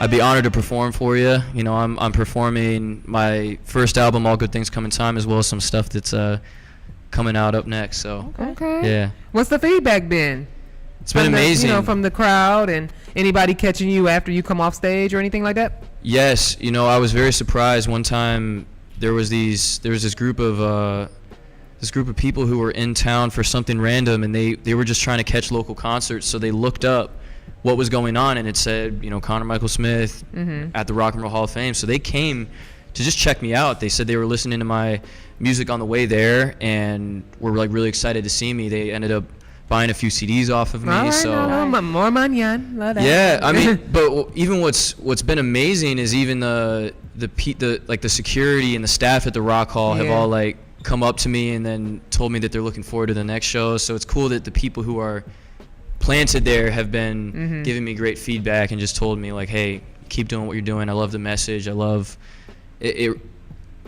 I'd be honored to perform for you. You know, I'm performing my first album, All Good Things Come in Time, as well as some stuff that's coming out up next. So Okay. yeah, What's the feedback been? it's been From the- amazing. you know, from the crowd and anybody catching you after you come off stage or anything like that? Yes, you know, I was very surprised. One time there was this group of people who were in town for something random, and they were just trying to catch local concerts. So they looked up what was going on, and it said, you know, Connor Michael Smith at the Rock and Roll Hall of Fame. So they came to just check me out. They said they were listening to my music on the way there and were like really excited to see me. They ended up buying a few CDs off of me. All right, So more manyan. Love that. yeah, I mean, but even what's been amazing is even the security and the staff at the Rock Hall have Yeah. all like come up to me and then told me that they're looking forward to the next show. So it's cool that the people who are planted there have been giving me great feedback and just told me like, hey, keep doing what you're doing. I love the message. I love it.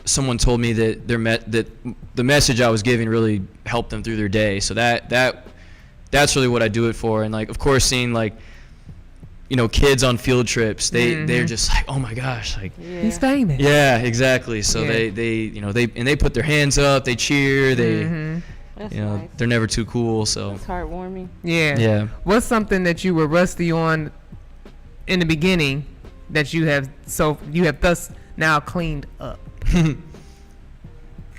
Someone told me that that the message I was giving really helped them through their day. So that's really what I do it for. And like, of course, seeing like, you know, kids on field trips, they're just like, oh my gosh, like He's famous. yeah, exactly. So Yeah. they you know, they put their hands up, they cheer, they That's you know, nice. they're never too cool. So It's heartwarming. Yeah. yeah. What's something that you were rusty on in the beginning that you have thus now cleaned up?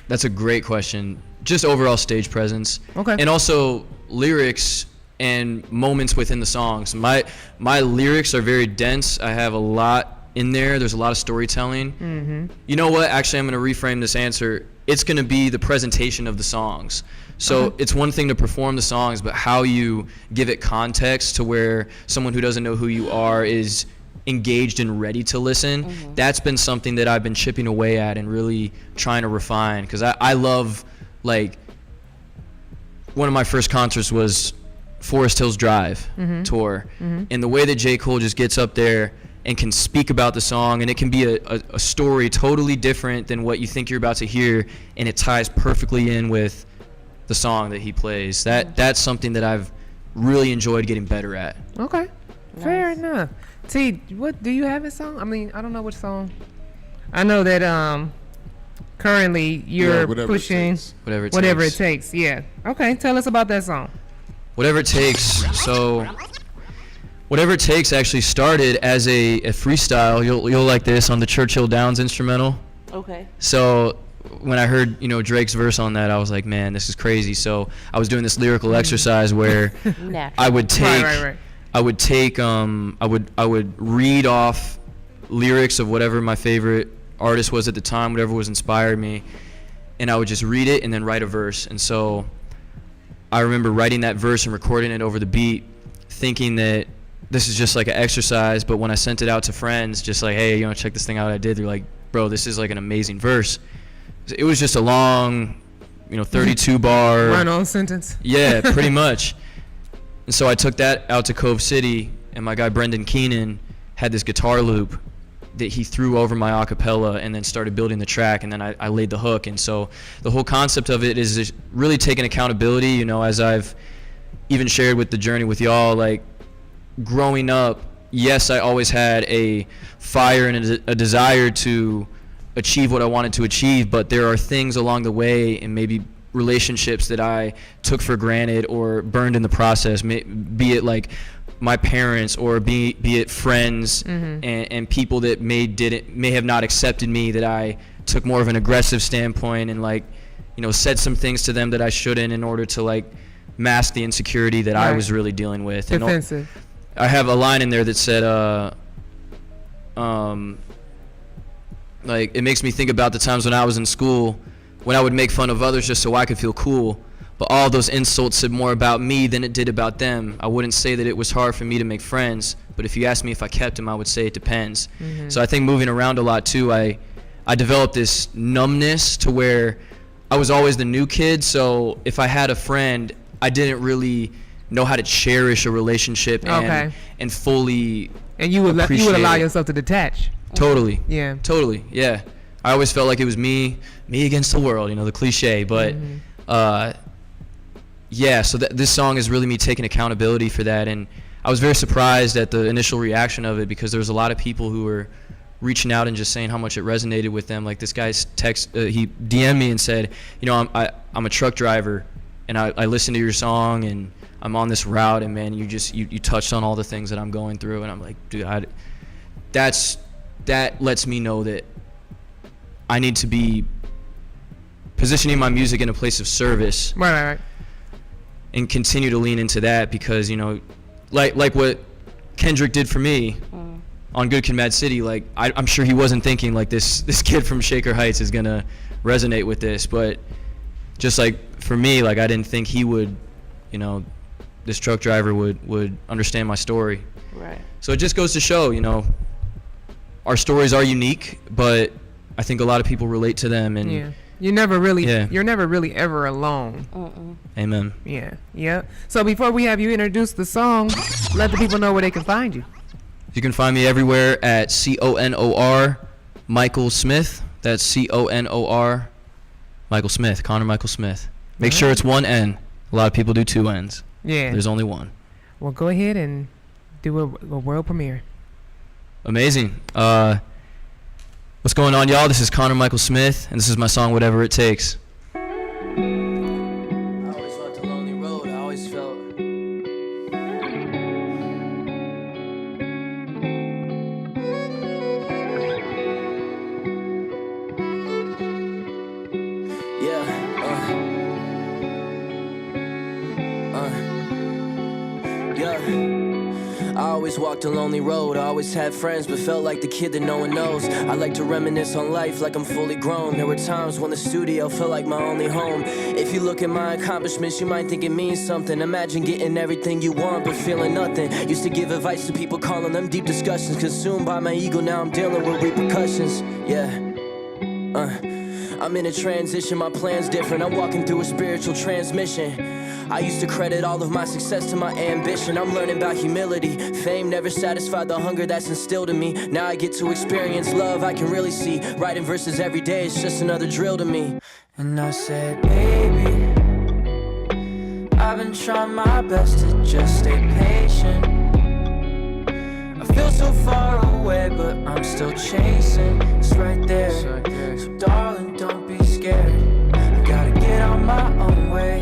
That's a great question. Just overall stage presence. Okay. And also lyrics and moments within the songs. My lyrics are very dense. I have a lot in there. There's a lot of storytelling. You know what? Actually, I'm going to reframe this answer. It's going to be the presentation of the songs. So it's one thing to perform the songs, but how you give it context to where someone who doesn't know who you are is engaged and ready to listen. That's been something that I've been chipping away at and really trying to refine, because I love, like, one of my first concerts was Forest Hills Drive tour, and the way that J. Cole just gets up there and can speak about the song, and it can be a story totally different than what you think you're about to hear, and it ties perfectly in with the song that he plays. That's something that I've really enjoyed getting better at. Okay. Fair enough. T, what do you have a song? I mean, I don't know which song. I know that currently you're Whatever It pushing Takes. Whatever It Takes. Yeah. Okay, tell us about that song. Whatever It Takes. So Whatever It Takes actually started as a freestyle. You'll like this, on the Churchill Downs instrumental. Okay. So when I heard, you know, Drake's verse on that, I was like, man, this is crazy. So I was doing this lyrical exercise where I would take Right. I would read off lyrics of whatever my favorite artist was at the time, whatever was inspired me, and I would just read it and then write a verse. And so I remember writing that verse and recording it over the beat, thinking that this is just like an exercise. But when I sent it out to friends, just like, hey, you know, check this thing out I did, they're like, bro, this is like an amazing verse. It was just a long, you know, 32 bar Run-on sentence. Yeah, pretty much. And so I took that out to Cove City, and my guy Brendan Keenan had this guitar loop that he threw over my acapella and then started building the track, and then I laid the hook. And so the whole concept of it is just really taking accountability, you know, as I've even shared with the journey with y'all, like growing up, yes, I always had a fire and a desire to achieve what I wanted to achieve, but there are things along the way and maybe relationships that I took for granted or burned in the process, be it like my parents or be it friends and people that may have not accepted me, that I took more of an aggressive standpoint and, like, you know, said some things to them that I shouldn't in order to, like, mask the insecurity that I was really dealing with. Defensive. And I have a line in there that said like, it makes me think about the times when I was in school when I would make fun of others just so I could feel cool. But all those insults said more about me than it did about them. I wouldn't say that it was hard for me to make friends, but if you asked me if I kept them, I would say it depends. So I think moving around a lot too, I developed this numbness to where I was always the new kid. So if I had a friend, I didn't really know how to cherish a relationship and fully And you would appreciate allow it. yourself to detach. Totally. Yeah. Totally. Yeah. I always felt like it was me against the world, you know, the cliche. But yeah, so this song is really me taking accountability for that. And I was very surprised at the initial reaction of it because there was a lot of people who were reaching out and just saying how much it resonated with them. Like this guy's he DM'd me and said, you know, I'm a truck driver and I listen to your song and I'm on this route and man, you touched on all the things that I'm going through. And I'm like, dude, that lets me know that I need to be positioning my music in a place of service. Right. And continue to lean into that because, you know, like what Kendrick did for me on Good Kid, Mad City, like I'm sure he wasn't thinking like this kid from Shaker Heights is gonna resonate with this, but just like for me, like I didn't think he would, you know, this truck driver would understand my story. Right. So it just goes to show, you know, our stories are unique, but I think a lot of people relate to them and yeah. You're never really ever alone. Amen. Yeah. So before we have you introduce the song, let the people know where they can find you. You can find me everywhere at CONOR Michael Smith. That's CONOR Michael Smith, Connor Michael Smith. Make sure it's one N. A lot of people do two N's. Yeah. There's only one. Well, go ahead and do a world premiere. Amazing. What's going on, y'all? This is Connor Michael Smith, and this is my song, Whatever It Takes. I always walked a lonely road, I always felt I always walked a lonely road, I always had friends, but felt like the kid that no one knows. I like to reminisce on life like I'm fully grown. There were times when the studio felt like my only home. If you look at my accomplishments, you might think it means something. Imagine getting everything you want, but feeling nothing. Used to give advice to people, calling them deep discussions. Consumed by my ego, now I'm dealing with repercussions. I'm in a transition, my plan's different. I'm walking through a spiritual transmission. I used to credit all of my success to my ambition. I'm learning about humility. Fame never satisfied the hunger that's instilled in me. Now I get to experience love I can really see. Writing verses every day is just another drill to me. And I said, baby, I've been trying my best to just stay patient. I feel so far away, but I'm still chasing. It's right there. So darling, don't be scared. I gotta get on my own way.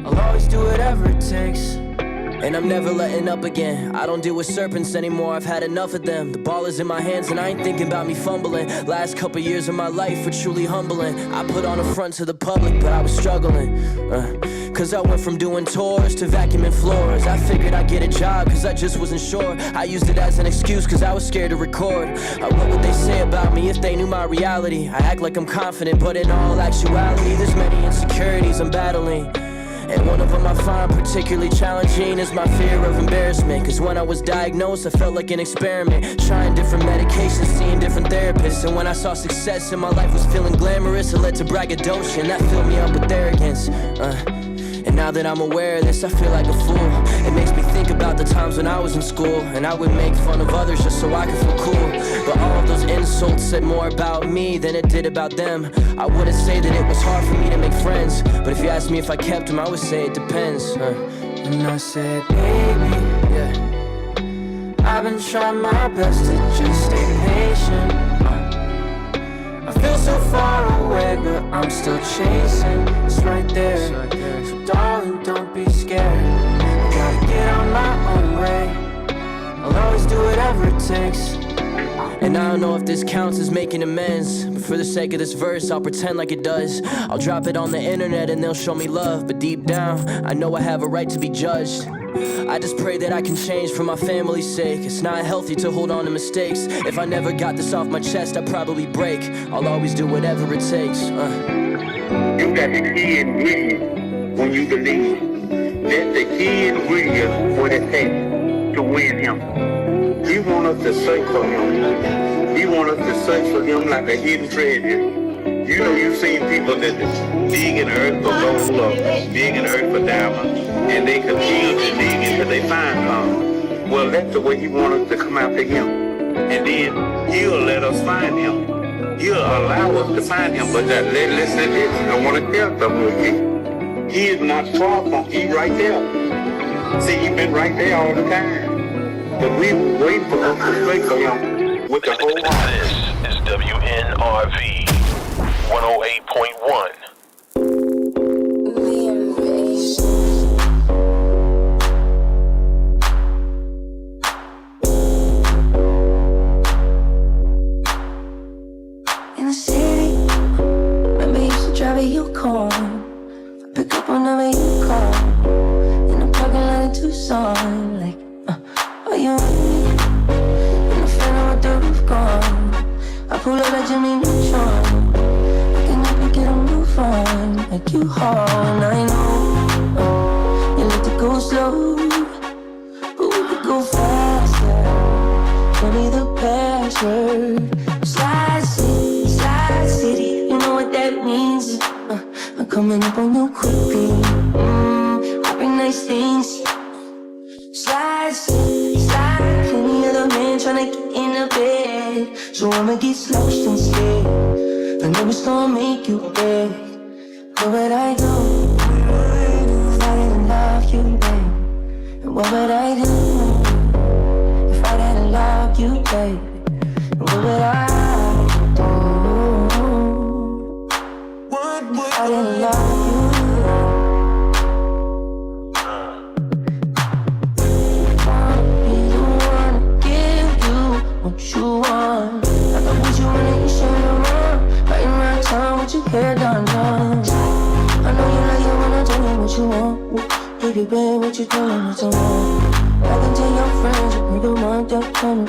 I'll always do whatever it takes. And I'm never letting up again. I don't deal with serpents anymore, I've had enough of them. The ball is in my hands and I ain't thinking about me fumbling. Last couple years of my life were truly humbling. I put on a front to the public, but I was struggling. Cause I went from doing tours to vacuuming floors. I figured I'd get a job cause I just wasn't sure. I used it as an excuse cause I was scared to record. What would they say about me if they knew my reality? I act like I'm confident, but in all actuality there's many insecurities I'm battling. And one of them I find particularly challenging is my fear of embarrassment. Cause when I was diagnosed, I felt like an experiment. Trying different medications, seeing different therapists. And when I saw success and my life was feeling glamorous, it led to braggadocio, and that filled me up with arrogance. And now that I'm aware of this, I feel like a fool. It makes me think about the times when I was in school, and I would make fun of others just so I could feel cool. But all of those insults said more about me than it did about them. I wouldn't say that it was hard for me to make friends, but if you asked me if I kept them, I would say it depends. And I said, baby, I've been trying my best to just stay patient. I feel so far away, but I'm still chasing. It's right there. So darling, don't be scared. I gotta get on my own way. I'll always do whatever it takes. And I don't know if this counts as making amends, but for the sake of this verse, I'll pretend like it does. I'll drop it on the internet and they'll show me love, but deep down, I know I have a right to be judged. I just pray that I can change for my family's sake. It's not healthy to hold on to mistakes. If I never got this off my chest, I'd probably break. I'll always do whatever it takes. You got the kid with you when you believe. Let the kid with you what it takes to win him. He want us to search for him. He want us to search for him like a hidden treasure. You know, you've seen people that dig in the earth for gold or dig in the earth for diamonds, and they continue to dig until they find some. Well, that's the way he wants us to come after him. And then he'll let us find him. He'll allow us to find him. But listen to this, I want to tell something with you. He is not far from, he right there. See, he been right there all the time. But we waiting for us to pray for him with the whole heart. This is WNRV 108.1. In the city, remember you used to drive a Yukon. Pick up whenever you call. In the parking lot in Tucson, like, are you with me? In the phantom with the roof gone. I pull up like Jimmy Neutron. I can help you get a move on, like you haul. I know you like to go slow, but we could go faster. Tell me the password. Slide City, you know what that means. I'm coming up on you quickly. I bring nice things. Slide, plenty of the men tryna get in the bed, so I'ma get slouched instead. I know it's gonna make you beg, but what I do if I didn't love you, babe? And what would I do if I didn't love you, babe? And what would I do? I didn't love you. Be the one to give you what you want. I thought with you in the east and around, right around town with your hair done. I know you like it when I tell you what you want. Baby, babe, what you doing? What you want? I can tell your friends you bring them on down.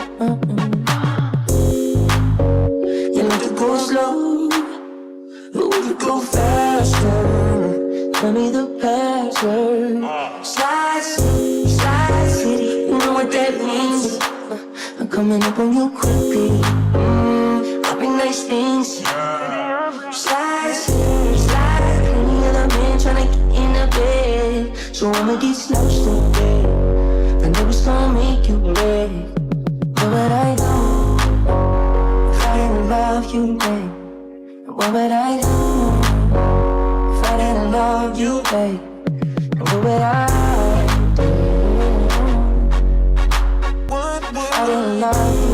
You like to go slow, but we could go faster. Tell me the password. Slide City, you know what that means. I'm coming up on you quickly. I bring nice things. Slide, plenty of the men tryna get in the bed, so I'ma get slouched in bed. I know it's gonna make you beg, but what I do if I didn't love you, babe? What would I do if I didn't love you, babe? What would I do if I didn't love you?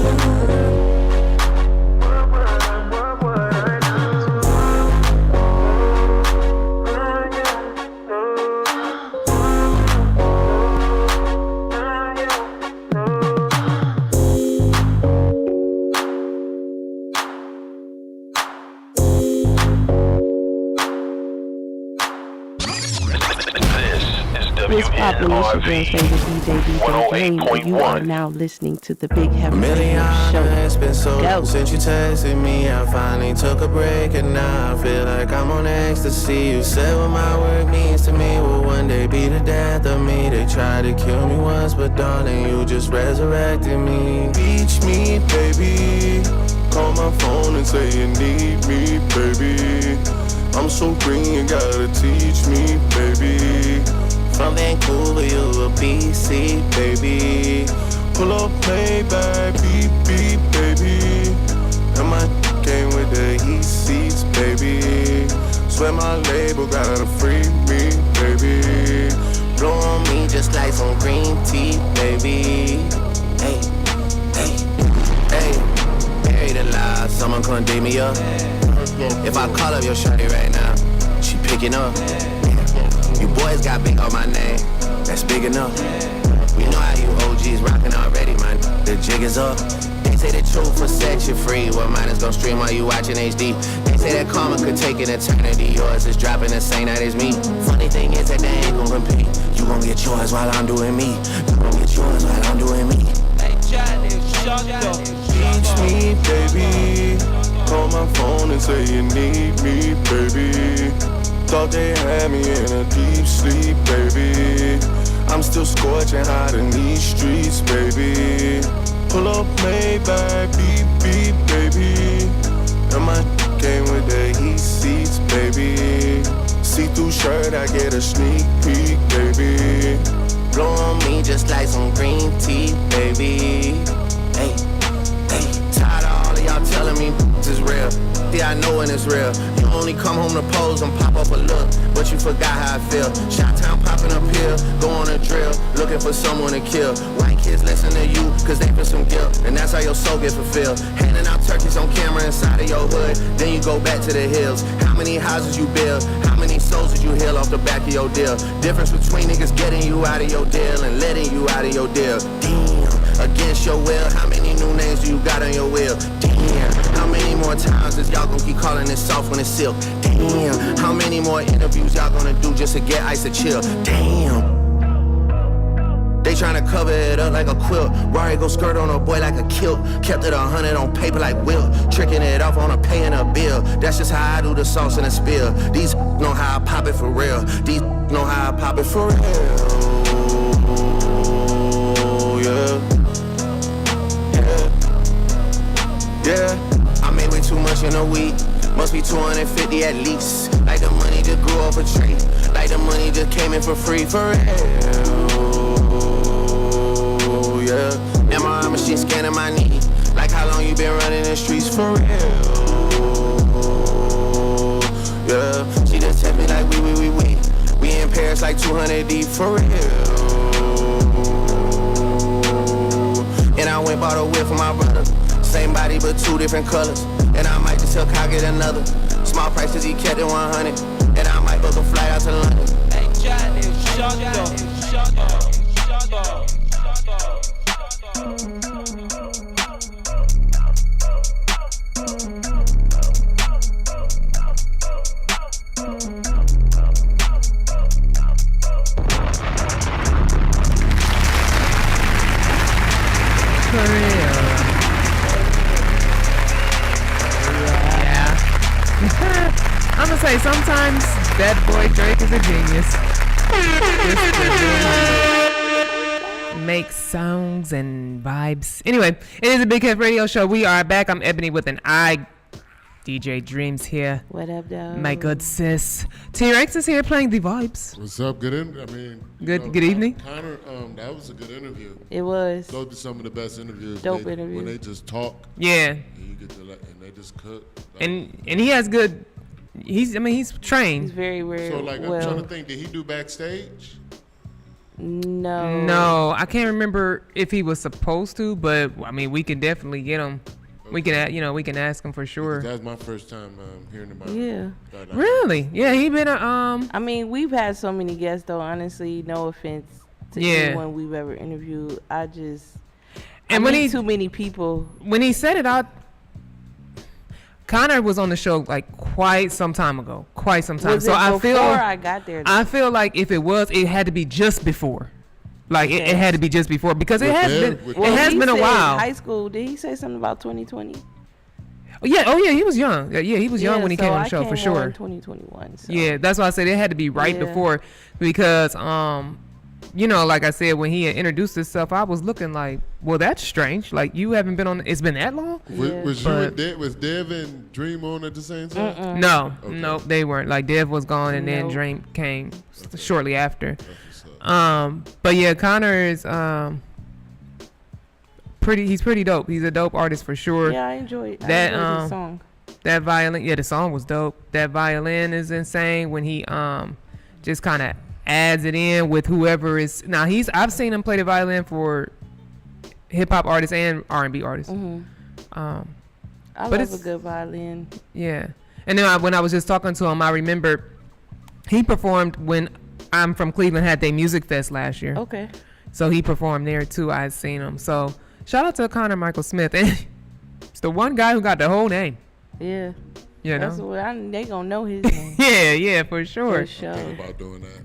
What's poppin'? It's your girl's favorite DJ, DJ Green. You are now listening to the Big Heff Show. It's been so long since you texted me. I finally took a break and now I feel like I'm on ecstasy. You said what my work means to me will one day be the death of me. They tried to kill me once, but darling, you just resurrected me. Reach me, baby. Call my phone and say you need me, baby. I'm so green, you gotta teach me, baby. From Vancouver, you a BC, baby. Pull up, play back, beep, beep, baby. And my came with the heat seats, baby. Swear my label gotta free me, baby. Blow on me just like some green tea, baby. Hey, hey, hey. Buried alive, someone come dig me up. If I call up your shorty right now, she picking up. You boys got big on my name, that's big enough. We know how you OGs rockin' already, man. The jig is up. They say the truth will set you free. Well, mine is gon' stream while you watching HD. They say that karma could take an eternity. Yours is dropping the same night as me. Funny thing is that they ain't gon' compete. You gon' get yours while I'm doing me. You gon' get yours while I'm doing me. Hey, Johnny, shut up. Teach me, baby. Call my phone and say you need me, baby. Thought they had me in a deep sleep, baby. I'm still scorching hot in these streets, baby. Pull up, Maybach, beep, beep, baby. And my came with the heat seats, baby. See-through shirt, I get a sneak peek, baby. Blow on me just like some green tea, baby. Hey, hey. Tired of all of y'all telling me is real. Yeah, I know when it's real. You only come home to pose and pop up a look, but you forgot how I feel. Shot-town popping a pill, go on a drill, looking for someone to kill. White kids listen to you, cause they feel some guilt, and that's how your soul get fulfilled. Handing out turkeys on camera inside of your hood, then you go back to the hills. How many houses you build? How many souls did you heal off the back of your deal? Difference between niggas getting you out of your deal and letting you out of your deal. Damn, against your will, how many new names do you got on your will? Damn, how many more times is y'all gonna keep calling it soft when it's silk? Damn, how many more interviews y'all gonna do just to get ice to chill? Damn. They tryna cover it up like a quilt. Rari go skirt on a boy like a kilt. Kept it 100 on paper like Wilt. Tricking it off on a paying a bill. That's just how I do the sauce in a spill. These know how I pop it for real. These know how I pop it for real. Yeah. Yeah. I made way too much in a week. Must be 250 at least. Like the money just grew off a tree. Like the money just came in for free. For real. Yeah. MRI machine scanning my knee. Like how long you been running the streets for real. Yeah. She just tell me like we in Paris like 200 deep for real. And I went bought a whip for my brother. Same body but two different colors. And I might just tell Kyle get another. Small prices he kept it 100. And I might book a flight out to London. Hey Johnny, shut up. I'm gonna say sometimes that boy Drake is a genius. Makes songs and vibes. Anyway, it is a Big Heff Radio Show. We are back. I'm Ebony with an I. DJ Dreams here. What up, though? My good sis. T-Rex is here playing the vibes. What's up? Good evening. Connor, that was a good interview. It was. Those are some of the best interviews. Dope interviews. When they just talk. Yeah. And you get to and they just cook. And he has good. He's trained. He's very So like I'm trying to think. Did he do backstage? No, I can't remember if he was supposed to, but I mean we can definitely get him. Okay. We can ask him for sure. That's my first time hearing about. Yeah. Really? Yeah, he been I mean, we've had so many guests though. Honestly, no offense to anyone we've ever interviewed. I meet too many people. When he said it out, Connor was on the show like quite some time ago. So I got there. I feel like if it was, it had to be just before. Like it had to be just before because it has been a while. High school. Did he say something about 2020? Yeah. He was young. Yeah, he was young when he came on the show for sure. 2021. So. Yeah, that's why I said it had to be right before because like I said, when he had introduced himself, I was looking like, well, that's strange. Like you haven't been on. It's been that long. Yeah. Was Dev and Dream on at the same time? No, they weren't. Like Dev was gone, and then Dream came shortly after. But yeah, Connor is he's pretty dope. He's a dope artist for sure. Yeah, I enjoyed that song. That violin, the song was dope. That violin is insane when he just kind of adds it in with whoever is. Now I've seen him play the violin for hip hop artists and R&B artists. Mm-hmm. I love a good violin. Yeah, and then when I was just talking to him, I remember he performed when I'm From Cleveland had their music fest last year. Okay. So he performed there too. I seen him. So shout out to Connor Michael Smith. And it's the one guy who got the whole name. Yeah. You know? That's what they gonna know his name. yeah, for sure. For sure. I'm thinking about doing that.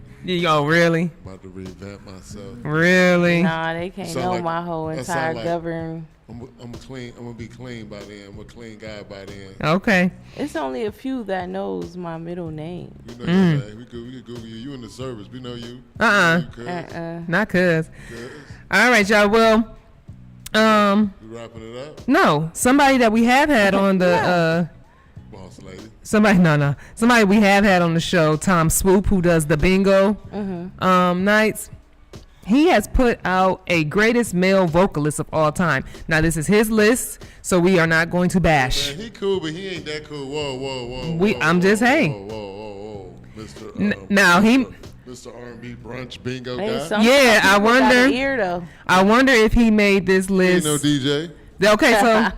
Oh, really? I'm about to revamp myself. Really? Nah, they can't know my whole entire govern. I'm clean. I'm gonna be clean by then. I'm a clean guy by then. Okay. It's only a few that knows my middle name. We know your name. We could Google you. You in the service. We know you. Not cuz. All right, y'all. Well, we wrapping it up? No. Somebody that we have had on the boss lady. Somebody we have had on the show, Tom Swoop, who does the bingo nights. he has put out a greatest male vocalist of all time. Now this is his list, so we are not going to bash. Man, he cool, but he ain't that cool. Whoa. I'm just saying. Whoa, Mr. Now he. Mr. R&B brunch bingo guy. Yeah, I wonder. Ear, though. I wonder if he made this list. He ain't no DJ. Okay, so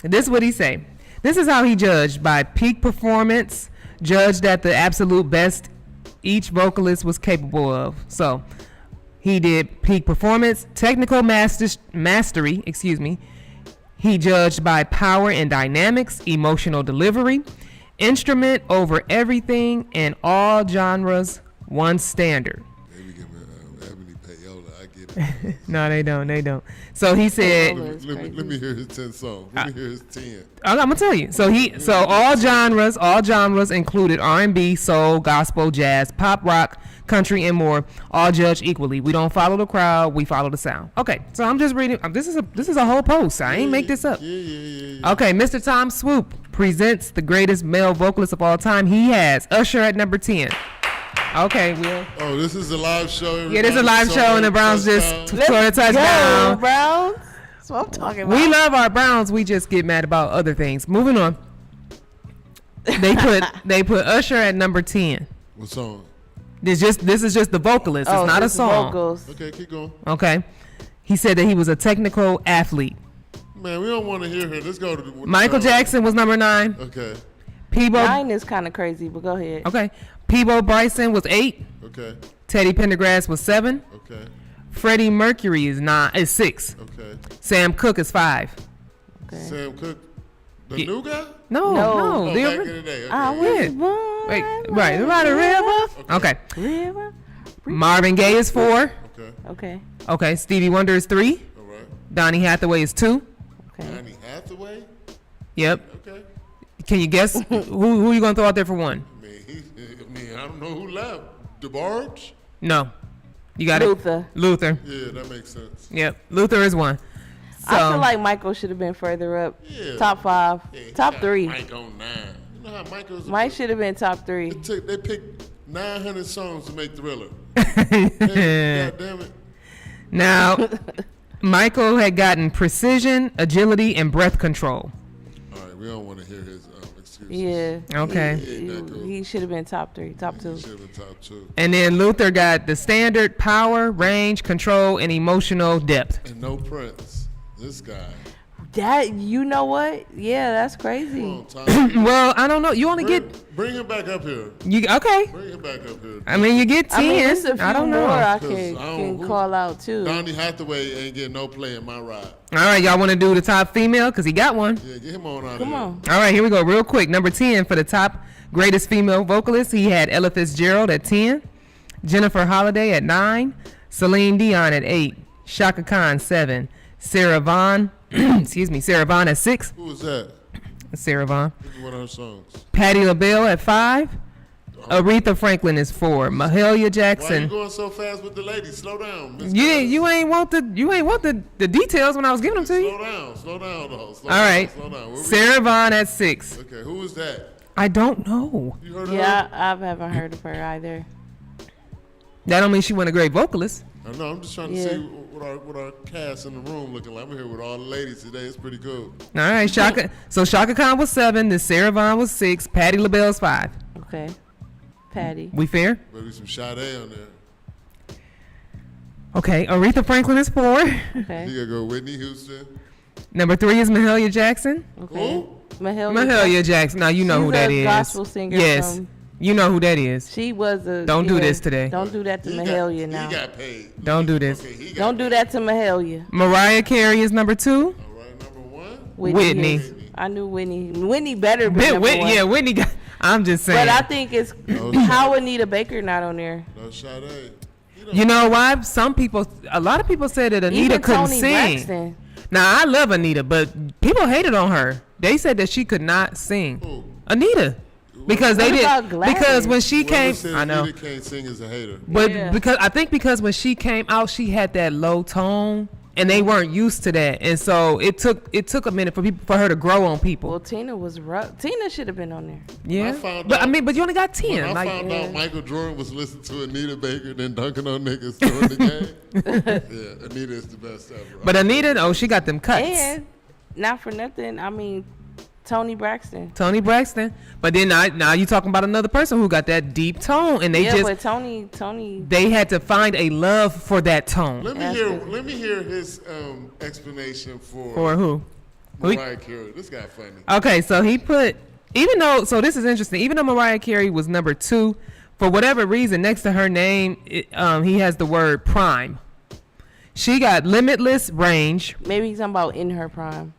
this is what he say. This is how he judged: by peak performance, judged at the absolute best each vocalist was capable of. So he did peak performance, technical mastery. He judged by power and dynamics, emotional delivery, instrument over everything, and all genres. One standard. Maybe give me Ebony Payola. I get it. No, they don't. So he said. Let me hear his 10 songs. Let me hear his 10. I'm gonna tell you. So all genres included R&B, soul, gospel, jazz, pop, rock, country, and more. All judged equally. We don't follow the crowd. We follow the sound. Okay. So I'm just reading. This is a whole post. I ain't make this up. Yeah. Okay. Mr. Tom Swoop presents the greatest male vocalist of all time. He has Usher at number 10. Okay, Will. Oh, this is a live show. Yeah, this is a live show, and the Browns just scored a touchdown. Browns. That's what I'm talking about. We love our Browns. We just get mad about other things. Moving on. They put Usher at number 10. What song? This is just the vocalist. It's not a song. Vocals. Okay, keep going. Okay. He said that he was a technical athlete. Man, we don't want to hear her. Let's go to Michael Jackson was number 9. Okay. Peebo. 9 is kind of crazy, but go ahead. Okay. Peebo Bryson was 8. Okay. Teddy Pendergrass was 7. Okay. Freddie Mercury is 6. Okay. Sam Cooke is 5. Okay. Sam Cooke, the new guy? No. Oh, back in the day. Okay. I was born Right, by the river. Okay. River. Marvin Gaye is 4. Okay. Okay. Stevie Wonder is 3. All right. Donny Hathaway is 2. Okay. Donny Hathaway? Yep. Okay. Can you guess who you gonna throw out there for one? I don't know who left. DeBarge? No. You got Luther. it. Luther. Yeah, that makes sense. Yep. Luther is 1. So, I feel like Michael should have been further up. Yeah. Top 5. Yeah, top 3. Mike on 9. You know how Michael's. Mike should have been top 3. They picked 900 songs to make Thriller. God damn it. Now, Michael had gotten precision, agility, and breath control. All right, we don't want to hear his excuses. Yeah. Okay. He should have been top 3, top 2. He should have been top 2. And then Luther got the standard power, range, control, and emotional depth. And no Prince. This guy. That, you know what? Yeah, that's crazy. Well, I don't know. You only bring him back up here. Okay. Bring him back up here. I mean, you get 10. there's a few I don't know. more I can call out too. Donny Hathaway ain't getting no play in my ride. All right, y'all want to do the top female? Because he got one. Yeah, get him on out Come of on. All right, here we go. Real quick. Number 10 for the top greatest female vocalist. He had Ella Fitzgerald at 10. Jennifer Holliday at 9. Celine Dion at 8. Shaka Khan 7. Sarah Vaughan. Sarah Vaughan at 6. Who was that? Sarah Vaughan. This is one of her songs. Patti LaBelle at 5. Aretha Franklin is 4. Mahalia Jackson. Why you going so fast with the ladies? Slow down. Miss You ain't want the details when I was giving them to you. Slow down though. All right. Slow down. Sarah Vaughan at 6. Okay, who is that? I don't know. You heard of Yeah, her? I haven't heard of her either. That don't mean she wasn't a great vocalist. I know. I'm just trying to see what our cast in the room looking like. I'm here with all the ladies today. It's pretty cool. All right, Shaka. So Shaka Khan was 7. Then Sarah Vaughan was 6. Patti LaBelle's 5. Okay. Patty. We fair? Maybe some Sade on there. Okay. Aretha Franklin is 4. Okay. You gotta go Whitney Houston. Number 3 is Mahalia Jackson. Okay. Who? Mahalia Jackson. Now you know who that is. She's a gospel singer. Yes. You know who that is. She was a. Don't do this today. Don't do that to Mahalia now. He got paid. Don't do this. Okay, Don't do that to Mahalia. Mariah Carey is number 2. All right, number 1. Whitney. Is. I knew Whitney. Whitney better be number 1. Yeah, Whitney got. I'm just saying. But I think it's how Anita Baker not on there. No Sade. You know why? A lot of people said that Anita Even couldn't Toni sing. Braxton. Now I love Anita, but people hated on her. They said that she could not sing. Who? Anita. Because What they did. about Gladys? Because when she came, I know. Anita can't sing as a hater. But Yeah. because I think because when she came out, she had that low tone, and they weren't used to that, and so it took a minute for her to grow on people. Well, Tina was rough. Tina should have been on there. Yeah, but you only got 10. When I found out Michael Jordan was listening to Anita Baker and then dunking on niggas during the game. Yeah, Anita is the best ever. But Anita, she got them cuts. And not for nothing, I mean, Toni Braxton. But then now you talking about another person who got that deep tone, and but Toni. They had to find a love for that tone. Let me hear his explanation for who? Mariah Carey. This guy funny. Okay, so he put this is interesting. Even though Mariah Carey was number 2, for whatever reason, next to her name, he has the word prime. She got limitless range. Maybe he's talking about in her prime.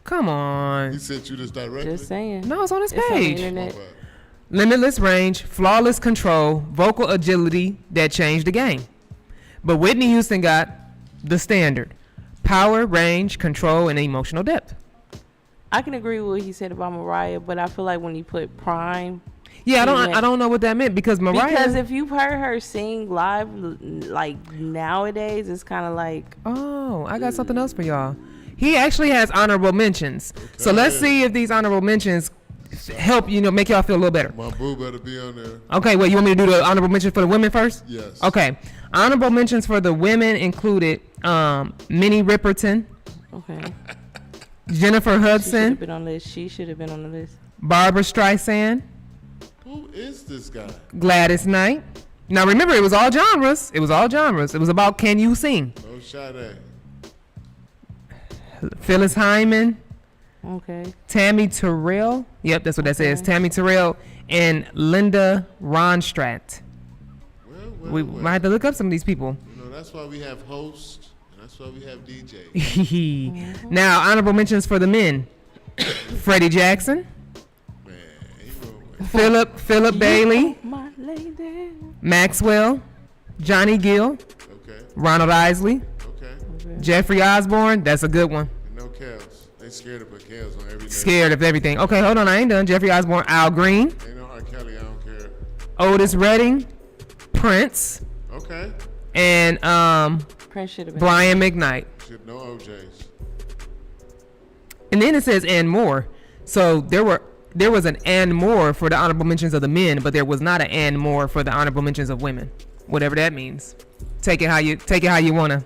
Come on. He sent you this directly? Just saying. No, it's on his page. On the internet. Limitless range, flawless control, vocal agility that changed the game. But Whitney Houston got the standard: power, range, control, and emotional depth. I can agree with what he said about Mariah, but I feel like when he put prime. Yeah, I don't know what that meant because Mariah. Because if you've heard her sing live, like nowadays, it's kind of like. Oh, I got something else for y'all. He actually has honorable mentions. Okay. So let's see if these honorable mentions help make y'all feel a little better. My boo better be on there. Okay, wait, you want me to do the honorable mentions for the women first? Yes. Okay. Honorable mentions for the women included Minnie Riperton. Okay. Jennifer Hudson. She should have been on the list. Barbara Streisand. Who is this guy? Gladys Knight. Now remember, it was all genres. It was about can you sing? No Sade. Phyllis Hyman. Okay. Tammy Terrell. Yep, that's what that says. Tammy Terrell and Linda Ronstadt. We might have to look up some of these people. That's why we have hosts, and that's why we have DJs. Now, honorable mentions for the men: Freddie Jackson, Philip Bailey, Maxwell, Johnny Gill, Ronald Isley, Jeffrey Osborne. That's a good one. And no Kels. They scared to put Kels on everything. Scared of everything. Okay, hold on. I ain't done. Jeffrey Osborne, Al Green. Ain't no R. Kelly. I don't care. Otis Redding, Prince. Okay. And Prince should have been. Brian McKnight. Should no OJs. And then it says and more. So there was an and more for the honorable mentions of the men, but there was not an and more for the honorable mentions of women. Whatever that means. Take it how you wanna.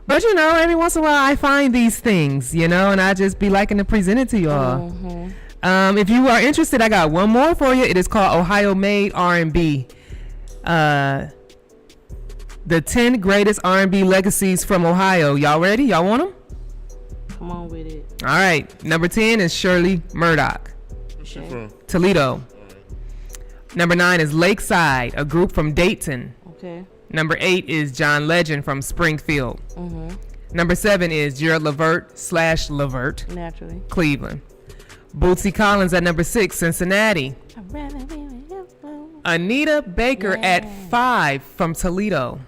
But every once in a while I find these things, and I just be liking to present it to y'all. Mm-hmm. If you are interested, I got one more for you. It is called Ohio Made R&B. The 10 greatest R&B legacies from Ohio. Y'all ready? Y'all want them? Come on with it. All right. Number 10 is Shirley Murdoch. Where's she from? Toledo. Number 9 is Lakeside, a group from Dayton. Okay. Number 8 is John Legend from Springfield. Mm-hmm. Number 7 is Gerald Levert / Naturally. Cleveland. Bootsy Collins at number 6, Cincinnati. Anita Baker at 5 from Toledo.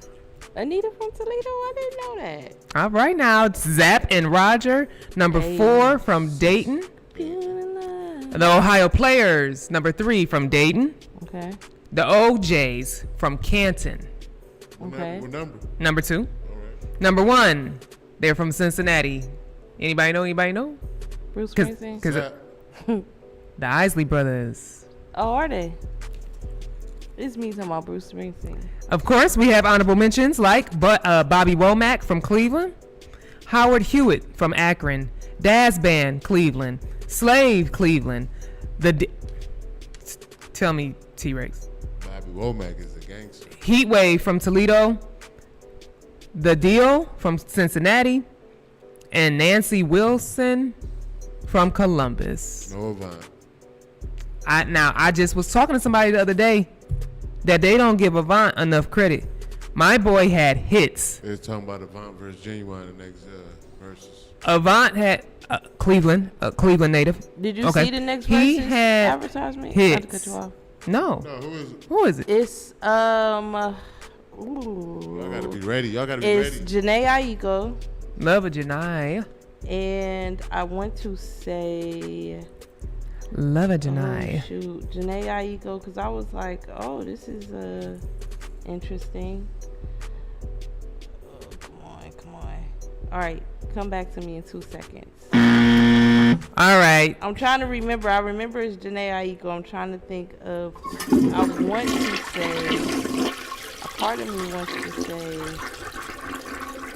Anita from Toledo? I didn't know that. All right, now it's Zapp and Roger, number 4 from Dayton. The Ohio Players, number 3 from Dayton. Okay. The OJs from Canton. Okay. What number? Number 2. All right. Number 1, they're from Cincinnati. Anybody know? Bruce Springsteen. The Isley Brothers. Oh, are they? It's me talking about Bruce Springsteen. Of course, we have honorable mentions like Bobby Womack from Cleveland, Howard Hewitt from Akron, Daz Band, Cleveland, Slave, Cleveland. Tell me, T-Rex. Bobby Womack is a gangster. Heatwave from Toledo, The Deal from Cincinnati, and Nancy Wilson from Columbus. No Avant. I just was talking to somebody the other day that they don't give Avant enough credit. My boy had hits. They're talking about Avant versus Genuine in the next verses. Avant had Cleveland native. Did you see the next verses advertisement? Hits. Not to cut you off. No. Who is it? It's Y'all gotta be ready. It's Janae Aiko. Love of Janae. And I want to say Love of Janae. Janae Aiko, because I was like, oh, this is interesting. Oh, come All right, come back to me in 2 seconds. All right. I'm trying to remember. I remember it's Janae Aiko. I'm trying to think of. I want to say. A part of me wants to say.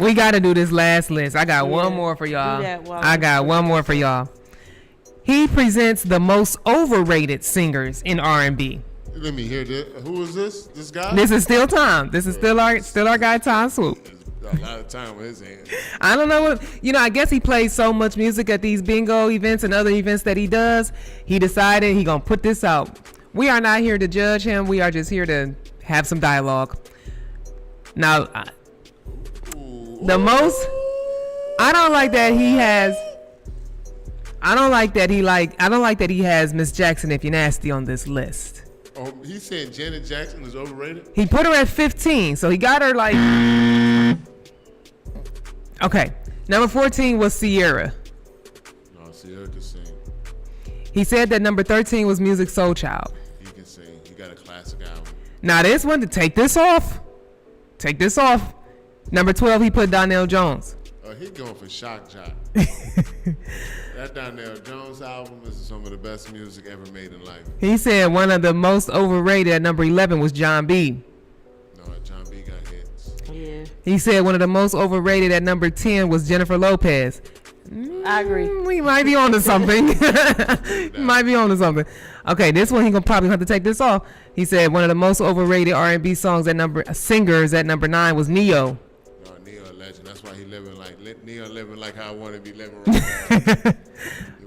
We got to do this last list. I got one more for y'all. I got one more for y'all. He presents the most overrated singers in R&B. Let me hear this. Who is this? This guy? This is still Tom. This is still our guy Tom Swoop. A lot of time with his hands. I don't know what, I guess he plays so much music at these bingo events and other events that he does. He decided he gonna put this out. We are not here to judge him. We are just here to have some dialogue. Now, the most, I don't like that he has Miss Jackson If You're Nasty on this list. Oh, he's saying Janet Jackson is overrated? He put her at 15, so he got her like... Okay, number 14 was Sierra. No, Sierra can sing. He said that number 13 was Music Soul Child. He can sing. He got a classic album. Now this one, to take this off. Number 12, he put Donnell Jones. He going for Shock Jock. That Donnell Jones album is some of the best music ever made in life. He said one of the most overrated at number 11 was John B. No, John B got hits. Yeah. He said one of the most overrated at number 10 was Jennifer Lopez. I agree. We might be on to something. Okay, this one he gonna probably have to take this off. He said one of the most overrated R&B singers at number 9 was Neo. No, Neo a legend. That's why he Neo living like how I want to be living right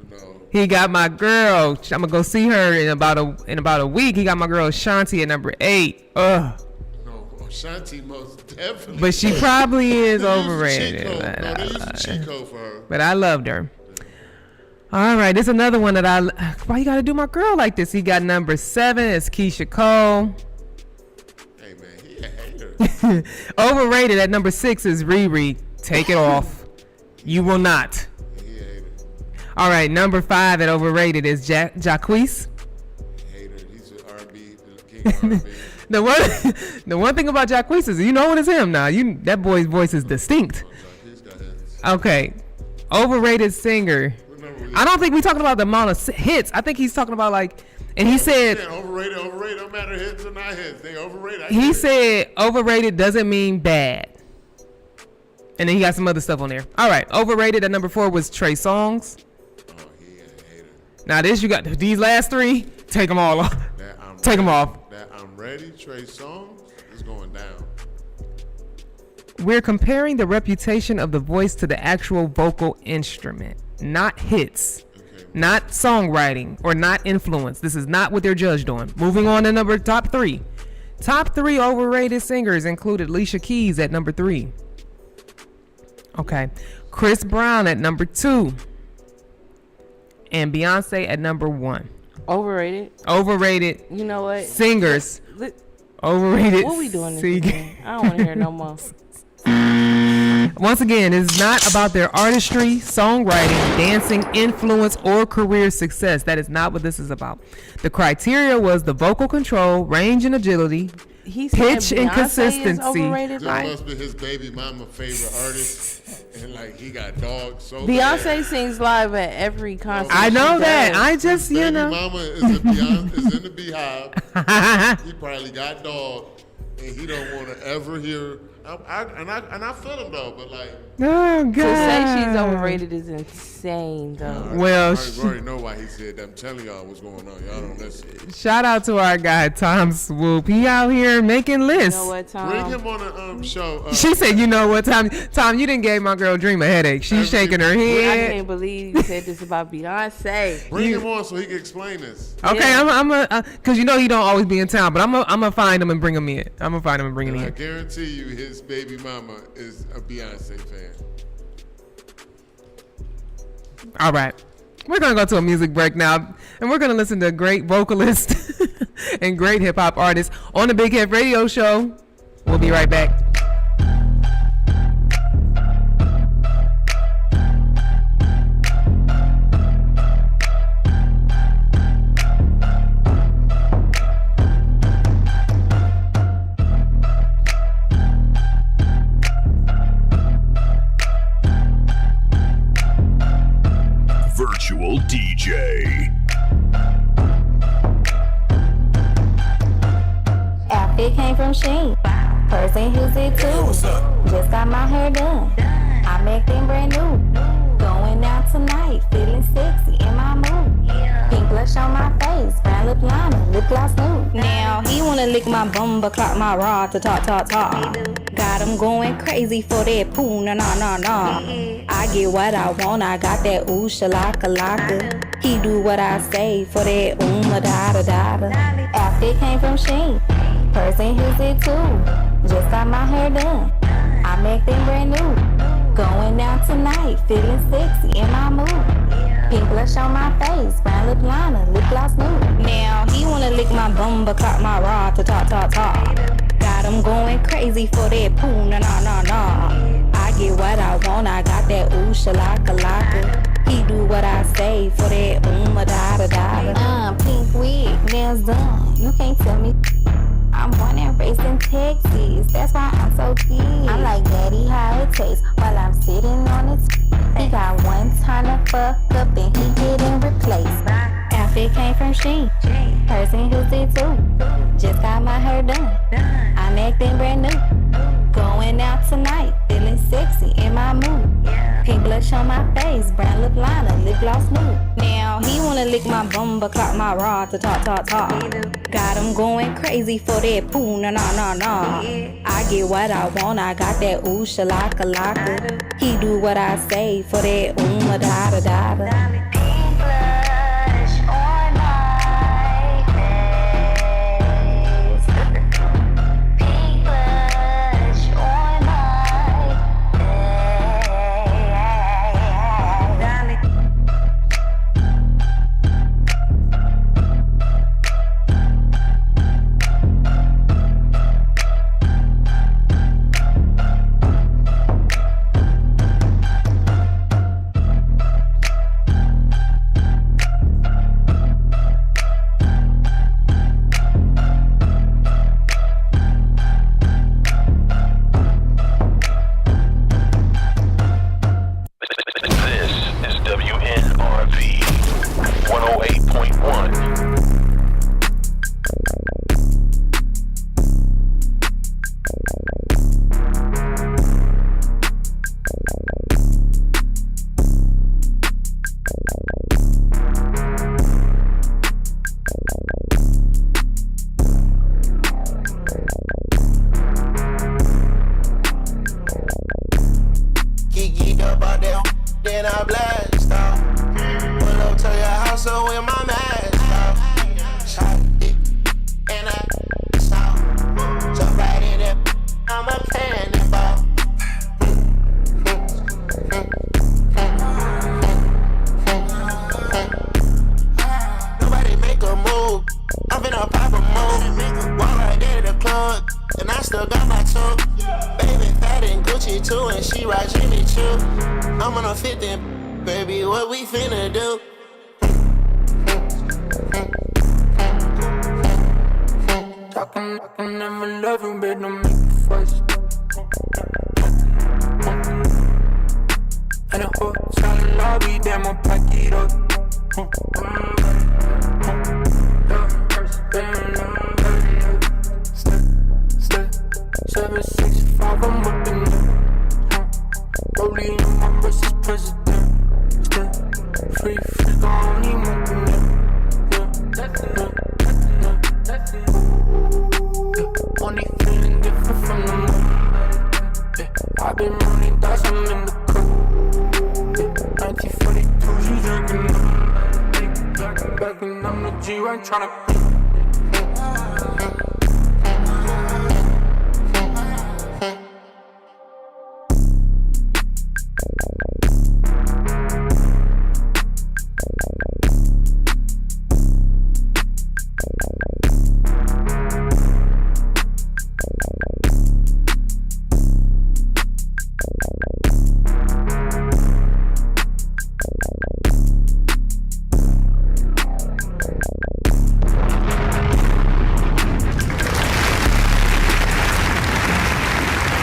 now. He got my girl. I'm gonna go see her in about a week. He got my girl Shanti at number 8. Ugh. No, Shanti most definitely. But she probably is overrated. They used a cheat code for her. But I loved her. All right, this is another one that why you gotta do my girl like this? He got number 7. It's Keisha Cole. Hey man, he a hater. Overrated at number 6 is Riri. Take it off. You will not. All right, number 5 at overrated is Jacquees. Hater. He's an R&B, the king of R&B. The one thing about Jacquees is you know it is him now. That boy's voice is distinct. Okay, overrated singer. I don't think we're talking about the amount of hits. I think he's talking about and he said overrated. Don't matter hits or not hits. They overrated. He said overrated doesn't mean bad. And then he got some other stuff on there. All right, overrated at number 4 was Trey Songz. Now this you got these last 3. Take them all off. Take them off. That I'm ready. Trey Songz is going down. We're comparing the reputation of the voice to the actual vocal instrument, not hits, not songwriting, or not influence. This is not what they're judged on. Moving on to top 3. Top 3 overrated singers included Alicia Keys at number 3. Okay, Chris Brown at number 2. And Beyonce at number 1. Overrated. You know what? Singers. Overrated. What we doing this weekend? I don't want to hear no more. Once again, it's not about their artistry, songwriting, dancing, influence, or career success. That is not what this is about. The criteria was the vocal control, range and agility, pitch and consistency. This must be his baby mama favorite artist. And he got dogs so Beyonce bad. sings live at every concert. I know that. I just, baby mama is in the Beehive. He probably got dogs, and he don't want to ever hear. I feel him though, but oh god, to say she's overrated is insane though. Well, I already know why he said that. I'm telling y'all what's going on. Y'all don't listen. Shout out to our guy Tom Swoop. He out here making lists. You know what, Tom? Bring him on a show. She said, "You know what, Tom, you didn't give my girl Dream a headache. She's shaking her head." I can't believe you said this about Beyonce. Bring him on so he can explain this. Okay, yeah. Cause he don't always be in town, but I'm gonna find him and bring him in. I guarantee you, his baby mama is a Beyonce fan. All right, we're gonna go to a music break now, and we're gonna listen to a great vocalist and great hip hop artist on the Big Heff Radio Show. We'll be right back. Virtual DJ. Outfit came from Sheen. Person who's it too. Just got my hair done. I'm acting brand new. Going out tonight, feeling sexy in my mood. Pink blush on my face, brown lip liner, lip gloss nude. Now he wanna lick my bum, but clock my rod to talk. Got him going crazy for that poo, nah. I get what I want, I got that ooh shalaka. He do what I say for that da. Outfit came from Sheen. Person who's it too. Just got my hair done. I'm acting brand new. Going out tonight, feeling sexy in my mood. Pink blush on my face, brown lip liner, lip gloss nude. Now he wanna lick my bum, but clock my rod to talk. Got him going crazy for that poo, nah. I get what I want, I got that ooh shalaka. He do what I say for that da. Pink wig, nails done. You can't tell me. I'm born and raised in Texas, that's why I'm so thick. I'm like daddy, how it tastes while I'm sitting on it. He got one time to fuck up, then he getting replaced. Outfit came from Sheen. Person who's it too. Just got my hair done. I'm acting brand new. Going out tonight, feeling sexy in my mood. Pink blush on my face, brown lip liner, lip gloss nude. Now he wanna lick my bum, but clock my rod to talk. Got him going crazy for that poo, nah. I get what I want, I got that ooh shalaka. He do what I say for that da. Pink blush on my face. Pink blush on my This is WNRV 108.1. Geeked up out there, then I blast off. Pull up to your house, so with my mask off. Shot it, and I saw. Jump right in it, I'm a cannonball. Nobody make a move, I'm finna pop a move. Walk right there to the club, and I still got my toe. Baby fat and Gucci too, and she ride Jimmy Choo. I'm on a 50, baby, what we finna do? Talking, never love you, but don't make a fuss. And a hotel lobby, damn, I'll pack it up. Step, 765, I'm up in there. Rolling in my versus president. Step, free, don't need more than that. Only feeling different from the moon. I've been running dice, I'm in the cup. 1942, she drinking up. Back and I'm the G, right tryna.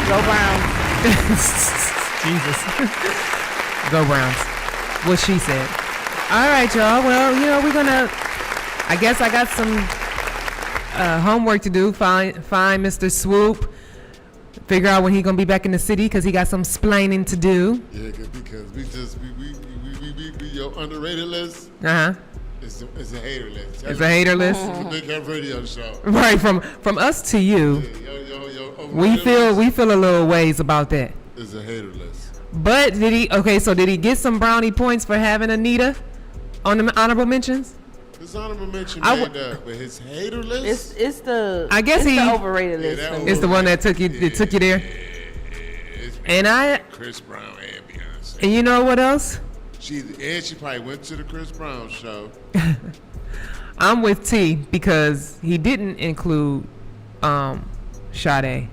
Go Browns. Jesus. Go Browns. What she said. All right, y'all. Well, we're gonna. I guess I got some homework to do. Find Mr. Swoop. Figure out when he gonna be back in the city because he got some splaining to do. Yeah, because we your underrated list. It's a hater list. It's a hater list. It's a big Heff radio show. Right, from us to you. Yeah, we feel a little ways about that. It's a hater list. But did he get some brownie points for having Anita on the honorable mentions? His honorable mention made that, but his hater list. It's the. I guess it's he. the overrated list. It's the one that took you there. And Chris Brown and Beyonce. And you know what else? She probably went to the Chris Brown show. I'm with T because he didn't include Sade.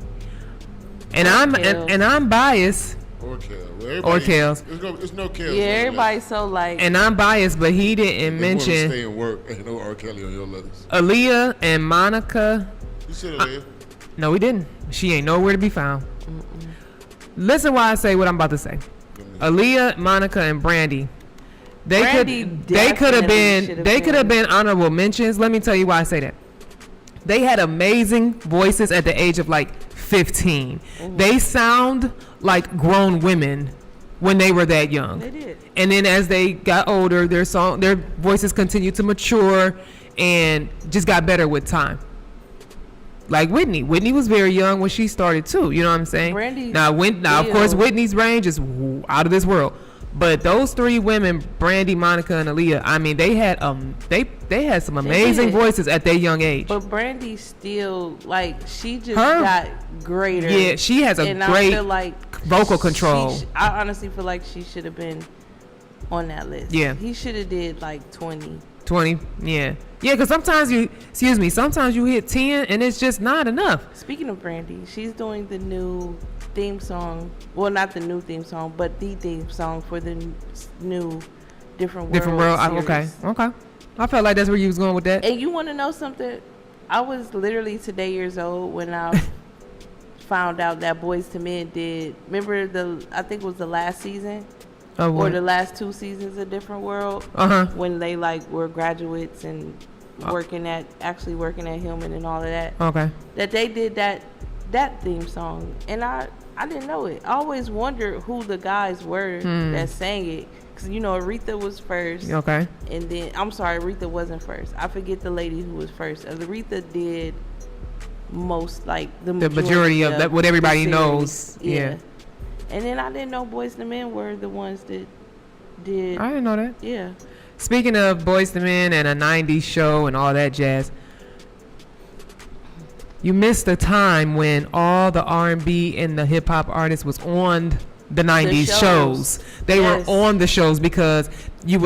And I'm biased. Or Kel. Or Kels. There's no Kels. Yeah, everybody's so like. And I'm biased, but he didn't mention. Stay and work. Ain't no R. Kelly on your list. Aaliyah and Monica. You said Aaliyah? No, we didn't. She ain't nowhere to be found. Listen why I say what I'm about to say. Aaliyah, Monica, and Brandy. They could have been honorable mentions. Let me tell you why I say that. They had amazing voices at the age of like 15. They sound like grown women when they were that young. They did. And then as they got older, their voices continued to mature and just got better with time. Like Whitney. Whitney was very young when she started too. You know what I'm saying? Brandy. Now of course, Whitney's range is out of this world. But those three women, Brandy, Monica, and Aaliyah, I mean, they had they had some amazing voices at their young age. But Brandy still, like, she just got greater. Yeah, she has a great I feel like vocal control. I honestly feel like she should have been on that list. Yeah. He should have did like 20. 20, yeah. Yeah, because sometimes you hit 10 and it's just not enough. Speaking of Brandy, she's doing the new theme song. Well, not the new theme song, but the theme song for the new Different World. Okay. I felt like that's where you was going with that. And you want to know something? I was literally today years old when I found out that Boyz II Men did. Remember I think it was the last season. Or the last 2 seasons of Different World, when they like were graduates and working at Hillman and all of that. Okay. That they did that theme song, and I didn't know it. I always wondered who the guys were that sang it, because Aretha was first. Okay. And then Aretha wasn't first. I forget the lady who was first. Aretha did most, like the majority of that, what everybody knows. Yeah. And then I didn't know Boyz II Men were the ones that did. I didn't know that. Yeah. Speaking of Boyz II Men and a 90s show and all that jazz, you missed the time when all the R&B and the hip hop artists was on the 90s shows. They were on the shows because there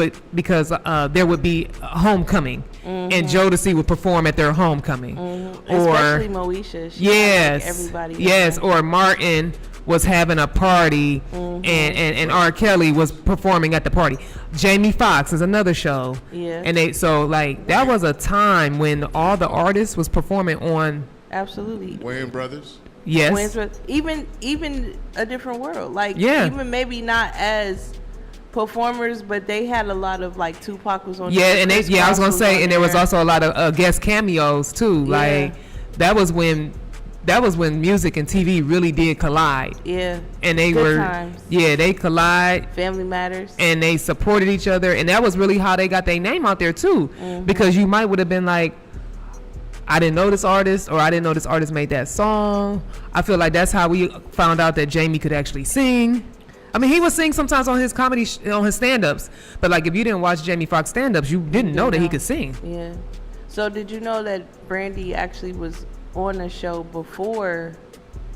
would be a homecoming and Jodeci would perform at their homecoming. Or especially Moesha. Everybody. Yes, or Martin was having a party and R. Kelly was performing at the party. Jamie Foxx is another show. Yeah. And that was a time when all the artists was performing on. Absolutely. Wayans Brothers. Yes. Even A Different World. Like, even maybe not as performers, but they had a lot of, like, Tupac was on. Yeah, and I was gonna say, and there was also a lot of guest cameos too. Yeah. Like that was when music and TV really did collide. Yeah. And they times. they collide. Family Matters. And they supported each other, and that was really how they got their name out there too. Because you might would have been like, I didn't know this artist, or I didn't know this artist made that song. I feel like that's how we found out that Jamie could actually sing. I mean, he would sing sometimes on his comedy, on his stand-ups. But like, if you didn't watch Jamie Foxx stand-ups, you didn't know that he could sing. Yeah. So did you know that Brandy actually was on a show before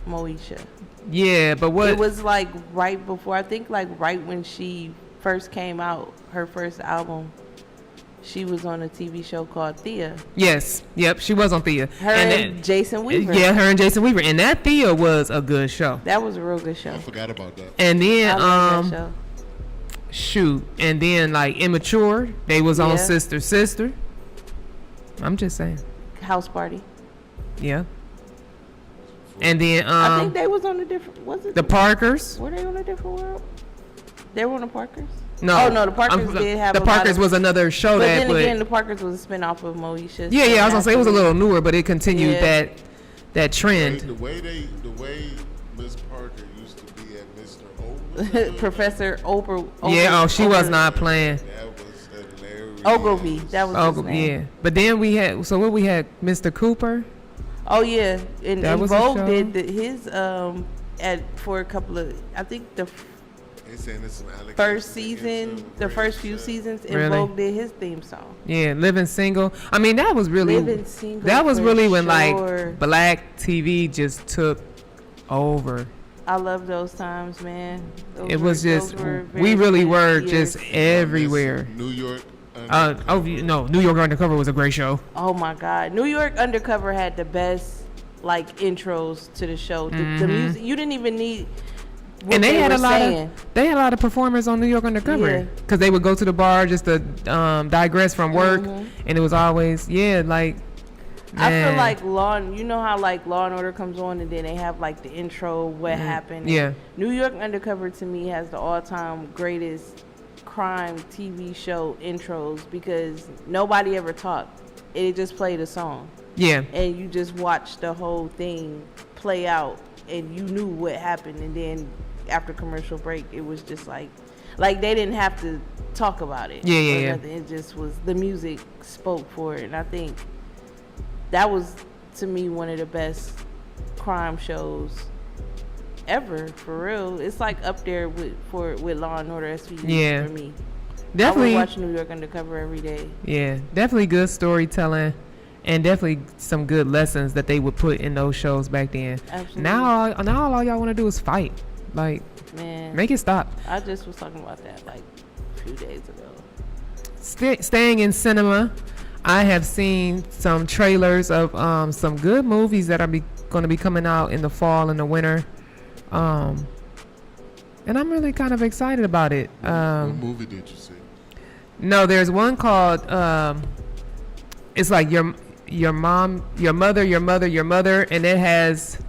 Moesha? Yeah, but what? It was like right before. I think like right when she first came out, her first album. She was on a TV show called Thea. Yes. Yep. She was on Thea. Her and Jason Weaver. Yeah, her and Jason Weaver. And that Thea was a good show. That was a real good show. I forgot about that. And then, I love that show. Shoot. And then, like, Immature. They was on Sister. I'm just saying. House Party. Yeah. And then, I think they was on a different, was it? The Parkers. Were they on A Different World? They were on the Parkers? No. Oh no, the Parkers did have. The Parkers was another show but that. Then again, the Parkers was a spinoff of Moesha. Yeah, I was gonna say it was a little newer, but it continued that trend. The way Miss Parker used to be at Mr. Oprah. Professor Oprah. Yeah, she was not playing. That was hilarious. Ogilvy, that was his name. Yeah, but then we had Mr. Cooper. Oh yeah, and Vogue did his for a couple of, I think the first season, the first few seasons, and Vogue did his theme song. Yeah, Living Single. I mean, that was really when like black TV just took over. I love those times, man. It was just we really were just everywhere. New York. New York Undercover was a great show. Oh my God, New York Undercover had the best like intros to the show. The music, you didn't even need. And they had a lot of performers on New York Undercover because they would go to the bar just to digress from work, and it was always like. I feel like you know how like Law and Order comes on and then they have like the intro, what happened. Yeah. New York Undercover to me has the all-time greatest crime TV show intros because nobody ever talked. It just played a song. Yeah. And you just watched the whole thing play out and you knew what happened, and then after commercial break it was just like they didn't have to talk about it. Yeah. It just was, the music spoke for it, and I think that was to me one of the best crime shows ever, for real. It's like up there with Law and Order SVU for me. Definitely. I would watch New York Undercover every day. Yeah, definitely good storytelling, and definitely some good lessons that they would put in those shows back then. Absolutely. Now all y'all want to do is fight. Like, man, make it stop. I just was talking about that like a few days ago. Staying in cinema, I have seen some trailers of some good movies that are going to be coming out in the fall and the winter. And I'm really kind of excited about it. What movie did you see? No, there's one called it's like your mother, and it has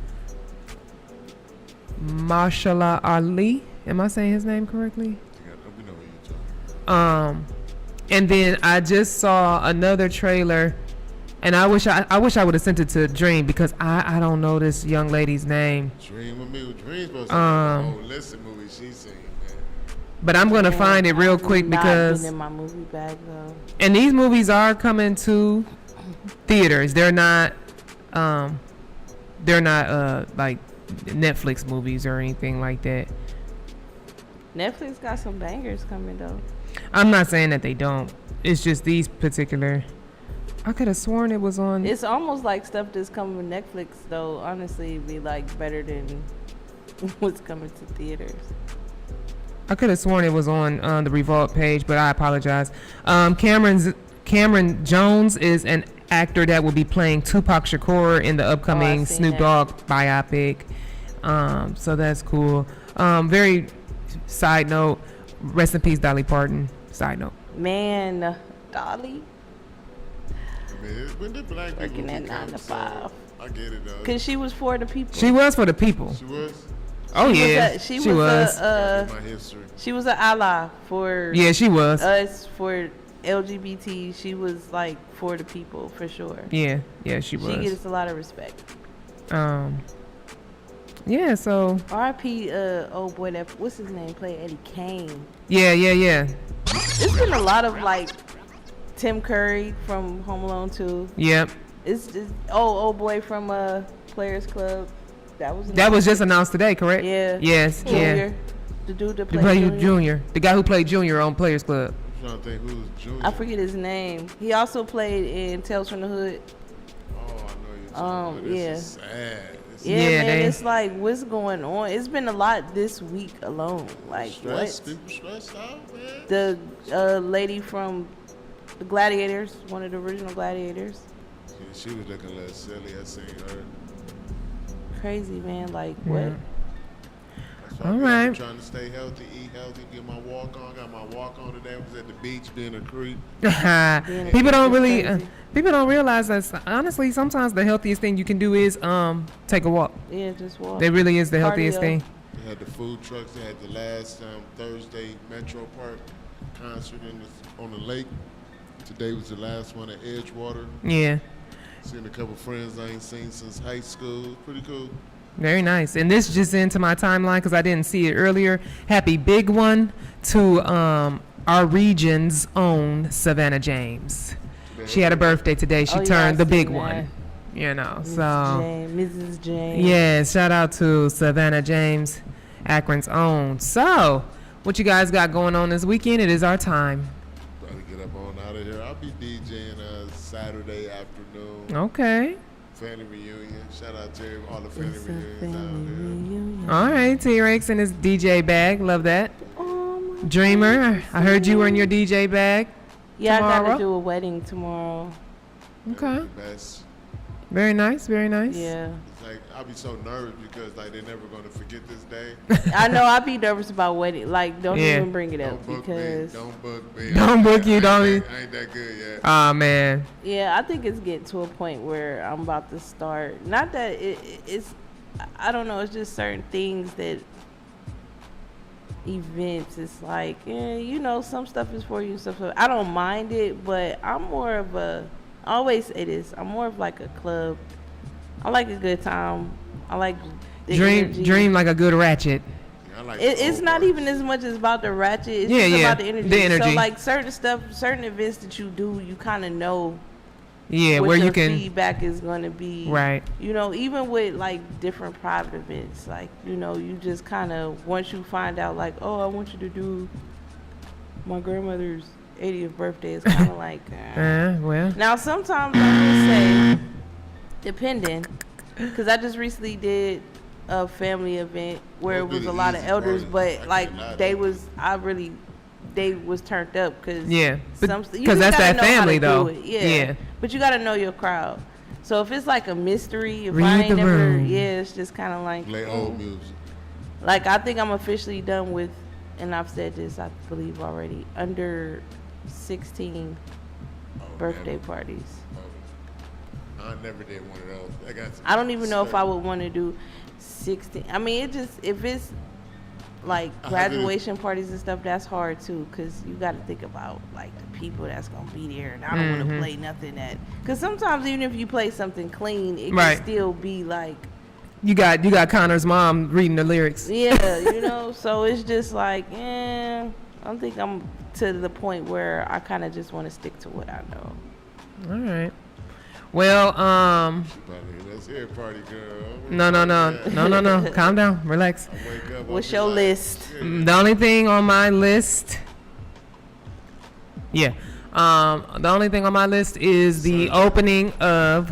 Mashallah Ali. Am I saying his name correctly? Yeah, we know what you're talking about. And then I just saw another trailer, and I wish I would have sent it to Dream because I don't know this young lady's name. Dream with me. Dream's supposed to be the listen movie she's seen, man. But I'm gonna find it real quick because in my movie bag though. And these movies are coming to theaters. They're not like Netflix movies or anything like that. Netflix got some bangers coming though. I'm not saying that they don't. It's just these particular. I could have sworn it was on. It's almost like stuff that's coming with Netflix though. Honestly, it'd be like better than what's coming to theaters. I could have sworn it was on the Revolt page, but I apologize. Cameron Jones is an actor that will be playing Tupac Shakur in the upcoming Snoop Dogg biopic. So that's cool. Very side note, rest in peace Dolly Parton. Side note. Man, Dolly. Man, when did black working people at 9 to 5. I get it though. Cause she was for the people. She was for the people. She was. Oh yeah, she was. My history. She was an ally for. Yeah, she was. Us for LGBT. She was like for the people for sure. Yeah, she was. She gets a lot of respect. Yeah, so. R.I.P. Old boy that what's his name? Played Eddie Kane. Yeah. It's been a lot of like Tim Curry from Home Alone 2. Yep. It's just old boy from Players Club. That was just announced today, correct? Yeah. Yes. Junior. Yeah. The dude that played Junior. The guy who played Junior on Players Club. I'm trying to think who's Junior. I forget his name. He also played in Tales from the Hood. Oh, I know you're talking about. Yeah. This is sad. Yeah, man, it's like, what's going on? It's been a lot this week alone. Like, what? People stressed out, man. The lady from the Gladiators, one of the original Gladiators. Yeah, she was looking a little silly. I seen her. Crazy, man. Like, what? All right. I'm trying to stay healthy, eat healthy, get my walk on. Got my walk on today. I was at the beach, being a creep. People don't realize that honestly sometimes the healthiest thing you can do is take a walk. Yeah, just walk. That really is the healthiest thing. They had the food trucks. They had the last Thursday Metro Park concert on the lake. Today was the last one at Edgewater. Yeah. Seen a couple friends I ain't seen since high school. Pretty cool. Very nice. And this just into my timeline because I didn't see it earlier. Happy big one to our region's own Savannah James. She had a birthday today. She turned the big one. You know, Mrs. James. Yeah, shout out to Savannah James, Akron's own. So, what you guys got going on this weekend? It is our time. Probably get up on out of here. I'll be DJing Saturday afternoon. Okay. Family reunion. Shout out to all the family reunions out there. All right, T-Rex in his DJ bag. Love that. Dreamer, I heard you were in your DJ bag. Yeah, tomorrow. I got to do a wedding tomorrow. Okay. Very nice, very nice. Yeah. It's like I'll be so nervous because like they're never gonna forget this day. I know I'll be nervous about wedding. Like, don't even bring it up because don't book me. Don't book you, don't I ain't that good yet. Oh man. Yeah, I think it's getting to a point where I'm about to start. Not that it's. I don't know. It's just certain things that events. It's like, you know, some stuff is for you. Stuff. I don't mind it, but I'm more of a. I always say this. I'm more of like a club. I like a good time. I like the energy. Dream like a good ratchet. It's not even as much as about the ratchet. It's just about the energy. The energy. So like certain stuff, certain events that you do, you kind of know. Yeah, what where your you can feedback is going to be. Right. You know, even with like different private events, like, you know, you just kind of, once you find out like, oh, I want you to do my grandmother's 80th birthday, it's kind of like, well. Now sometimes I will say, depending, because I just recently did a family event where it was a lot of elders, but like they was turned up because because that's that family though. Yeah, but you got to know your crowd. So if it's like a mystery, if I ain't never, it's just kind of like play old music. Like I think I'm officially done with, and I've said this I believe already, under 16 birthday parties. I never did one of those. I don't even know if I would want to do 16. I mean, it just, if it's like graduation parties and stuff, that's hard too, because you got to think about like the people that's gonna be there, and I don't want to play nothing that, because sometimes even if you play something clean, it can still be like you got Connor's mom reading the lyrics. Yeah, you know. So it's just like, I don't think I'm to the point where I kind of just want to stick to what I know. All right. Well, let's hear it, party girl. No. Calm down. Relax. What's your list? The only thing on my list. Yeah. The only thing on my list is the opening of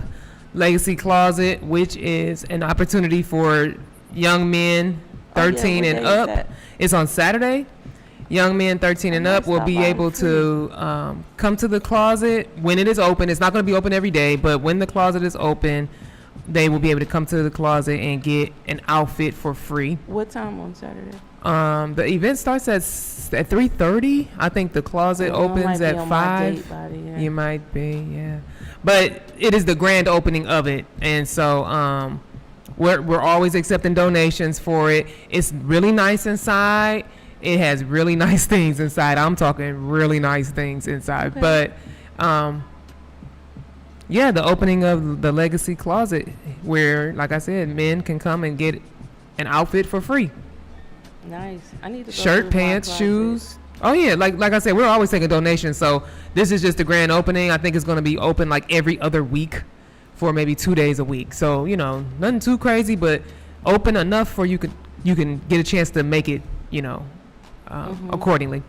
Legacy Closet, which is an opportunity for young men 13 and up. It's on Saturday. Young men 13 and up will be able to come to the closet when it is open. It's not going to be open every day, but when the closet is open, they will be able to come to the closet and get an outfit for free. What time on Saturday? The event starts at 3:30. I think the closet opens at 5. You might be, yeah. But it is the grand opening of it, and so we're always accepting donations for it. It's really nice inside. It has really nice things inside. I'm talking really nice things inside. Okay. But, the opening of the Legacy Closet where, like I said, men can come and get an outfit for free. Nice. I need to go shirt, pants, shoes. Oh, yeah. Like I said, we're always taking donations. So this is just the grand opening. I think it's going to be open like every other week for maybe 2 days a week. So, you know, nothing too crazy, but open enough for you can get a chance to make it, you know, accordingly.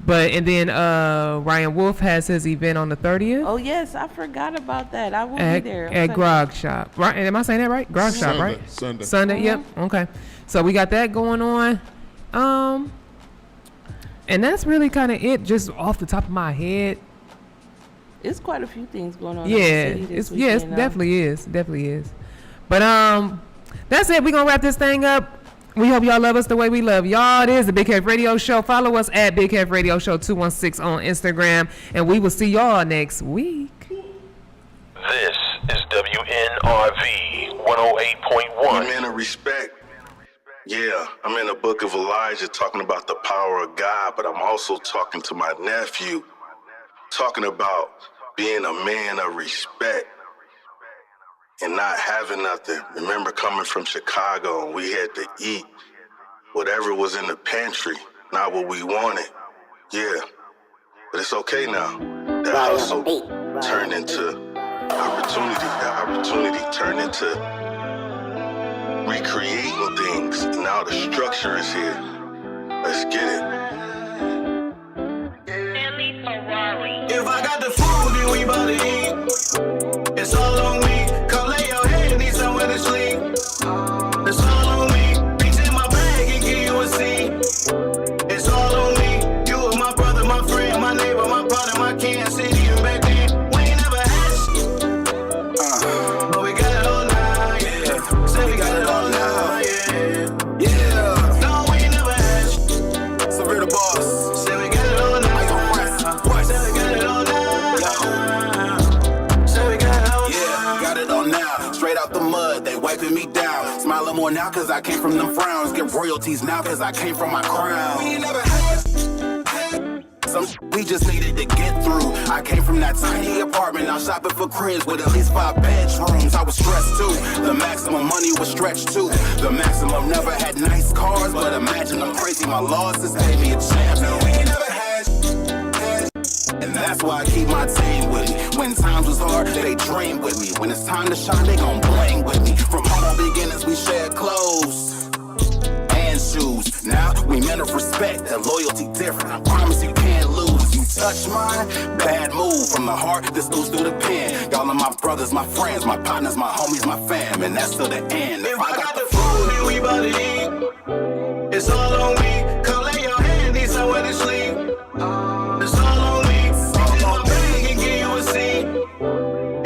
But and then Ryan Wolf has his event on the 30th. Oh yes, I forgot about that. I will be there at Grog Shop. Right? Am I saying that right? Grog Shop, right? Sunday. Yep. Okay. So we got that going on. And that's really kind of it, just off the top of my head. It's quite a few things going on. Yeah, in the city this weekend, definitely is. But that's it. We're gonna wrap this thing up. We hope y'all love us the way we love y'all. It is the Big Heff Radio Show. Follow us at Big Heff Radio Show 216 on Instagram, and we will see y'all next week. This is WNRV 108.1. Man of respect. Yeah, I'm in the book of Elijah talking about the power of God, but I'm also talking to my nephew, talking about being a man of respect and not having nothing. Remember coming from Chicago and we had to eat whatever was in the pantry, not what we wanted. Yeah, but it's okay now. That hustle turned into opportunity. That opportunity turned into recreating things. Now the structure is here. Let's get it. If I got the food, then we bout to eat. It's all on me. Come lay your head, need somewhere to sleep. It's all on me. Reach in my bag and give you a seat. It's all on me. You are my brother, my friend, my neighbor, my partner, my kin. City and back then, we ain't never had shit. But we got it all now, yeah. Say we got it all now, yeah. Yeah. No, we ain't never had shit. So we're the boss. Say we got it all now. Say we got it all now. Say we got it all now. Yeah, got it all now. Straight out the mud, they wiping me down. Smiling more now cause I came from them frowns. Get royalties now cause I came from my crown. We ain't never had some we just needed to get through. I came from that tiny apartment, now shopping for cribs with at least 5 bedrooms. I was stressed too. The maximum money was stretched too. The maximum never had nice cars, but imagine I'm crazy. My losses gave me a chance. we ain't never had And that's why I keep my team with me. When times was hard, they dream with me. When it's time to shine, they gon' bling with me. From humble beginnings, we shared clothes and shoes. Now we men of respect and loyalty different. I promise you can't lose. You touch mine, bad move from the heart. This goes through the pen. Y'all are my brothers, my friends, my partners, my homies, my fam, and that's till the end. If I got the food, then we bout to eat. It's all on me. Come lay your head, need somewhere to sleep. It's all on me. Reach in my bag and give you a seat.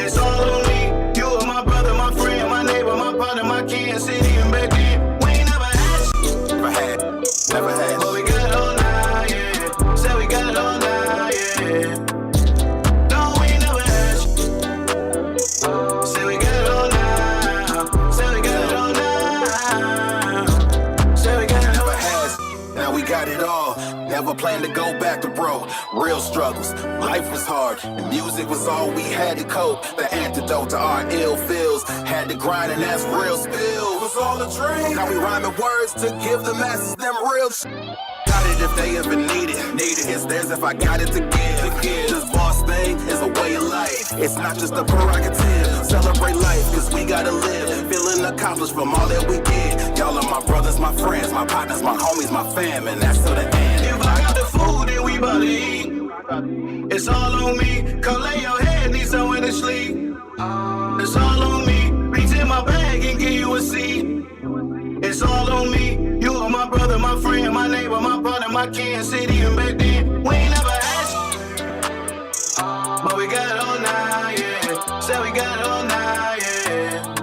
It's all on me. You are my brother, my friend, my neighbor, my partner, my kin. City and back then, we ain't never had shit. Never had. But we got it all now, yeah. Say we got it all now, yeah. No, we ain't never had shit. Say we got it all now. Say we got it all now. Say we got it all now. Now we got it all. Never planned to go back to bro. Real struggles. Life was hard. And music was all we had to cope. The antidote to our ill feels. Had to grind and that's real spill. Was all a dream. Now we rhyming words to give the masses them real got it if they ever need it. It's theirs if I got it to give. This boss thing is a way of life. It's not just a prerogative. Celebrate life cause we gotta live. Feeling accomplished from all that we did. Y'all are my brothers, my friends, my partners, my homies, my fam, and that's till the end. If I got the food, then we bout to eat. It's all on me. Come lay your head, need somewhere to sleep. It's all on me. Reach in my bag and give you a seat. It's all on me. You are my brother, my friend, my neighbor, my partner, my kin. City and back then, we ain't never had shit. But we got it all now, yeah. Say we got it all now, yeah.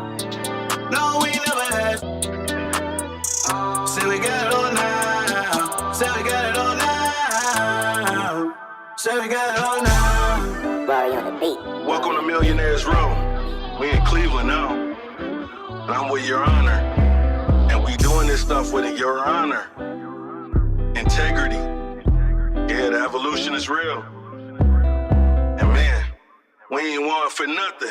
No, we ain't never had shit. Say we got it all now. Say we got it all now. Say we got it all now. Barry on the beat. Welcome to Millionaire's Row. We in Cleveland now. And I'm with Your Honor. And we doing this stuff with Your Honor. Integrity. Yeah, the evolution is real. And man, we ain't want for nothing.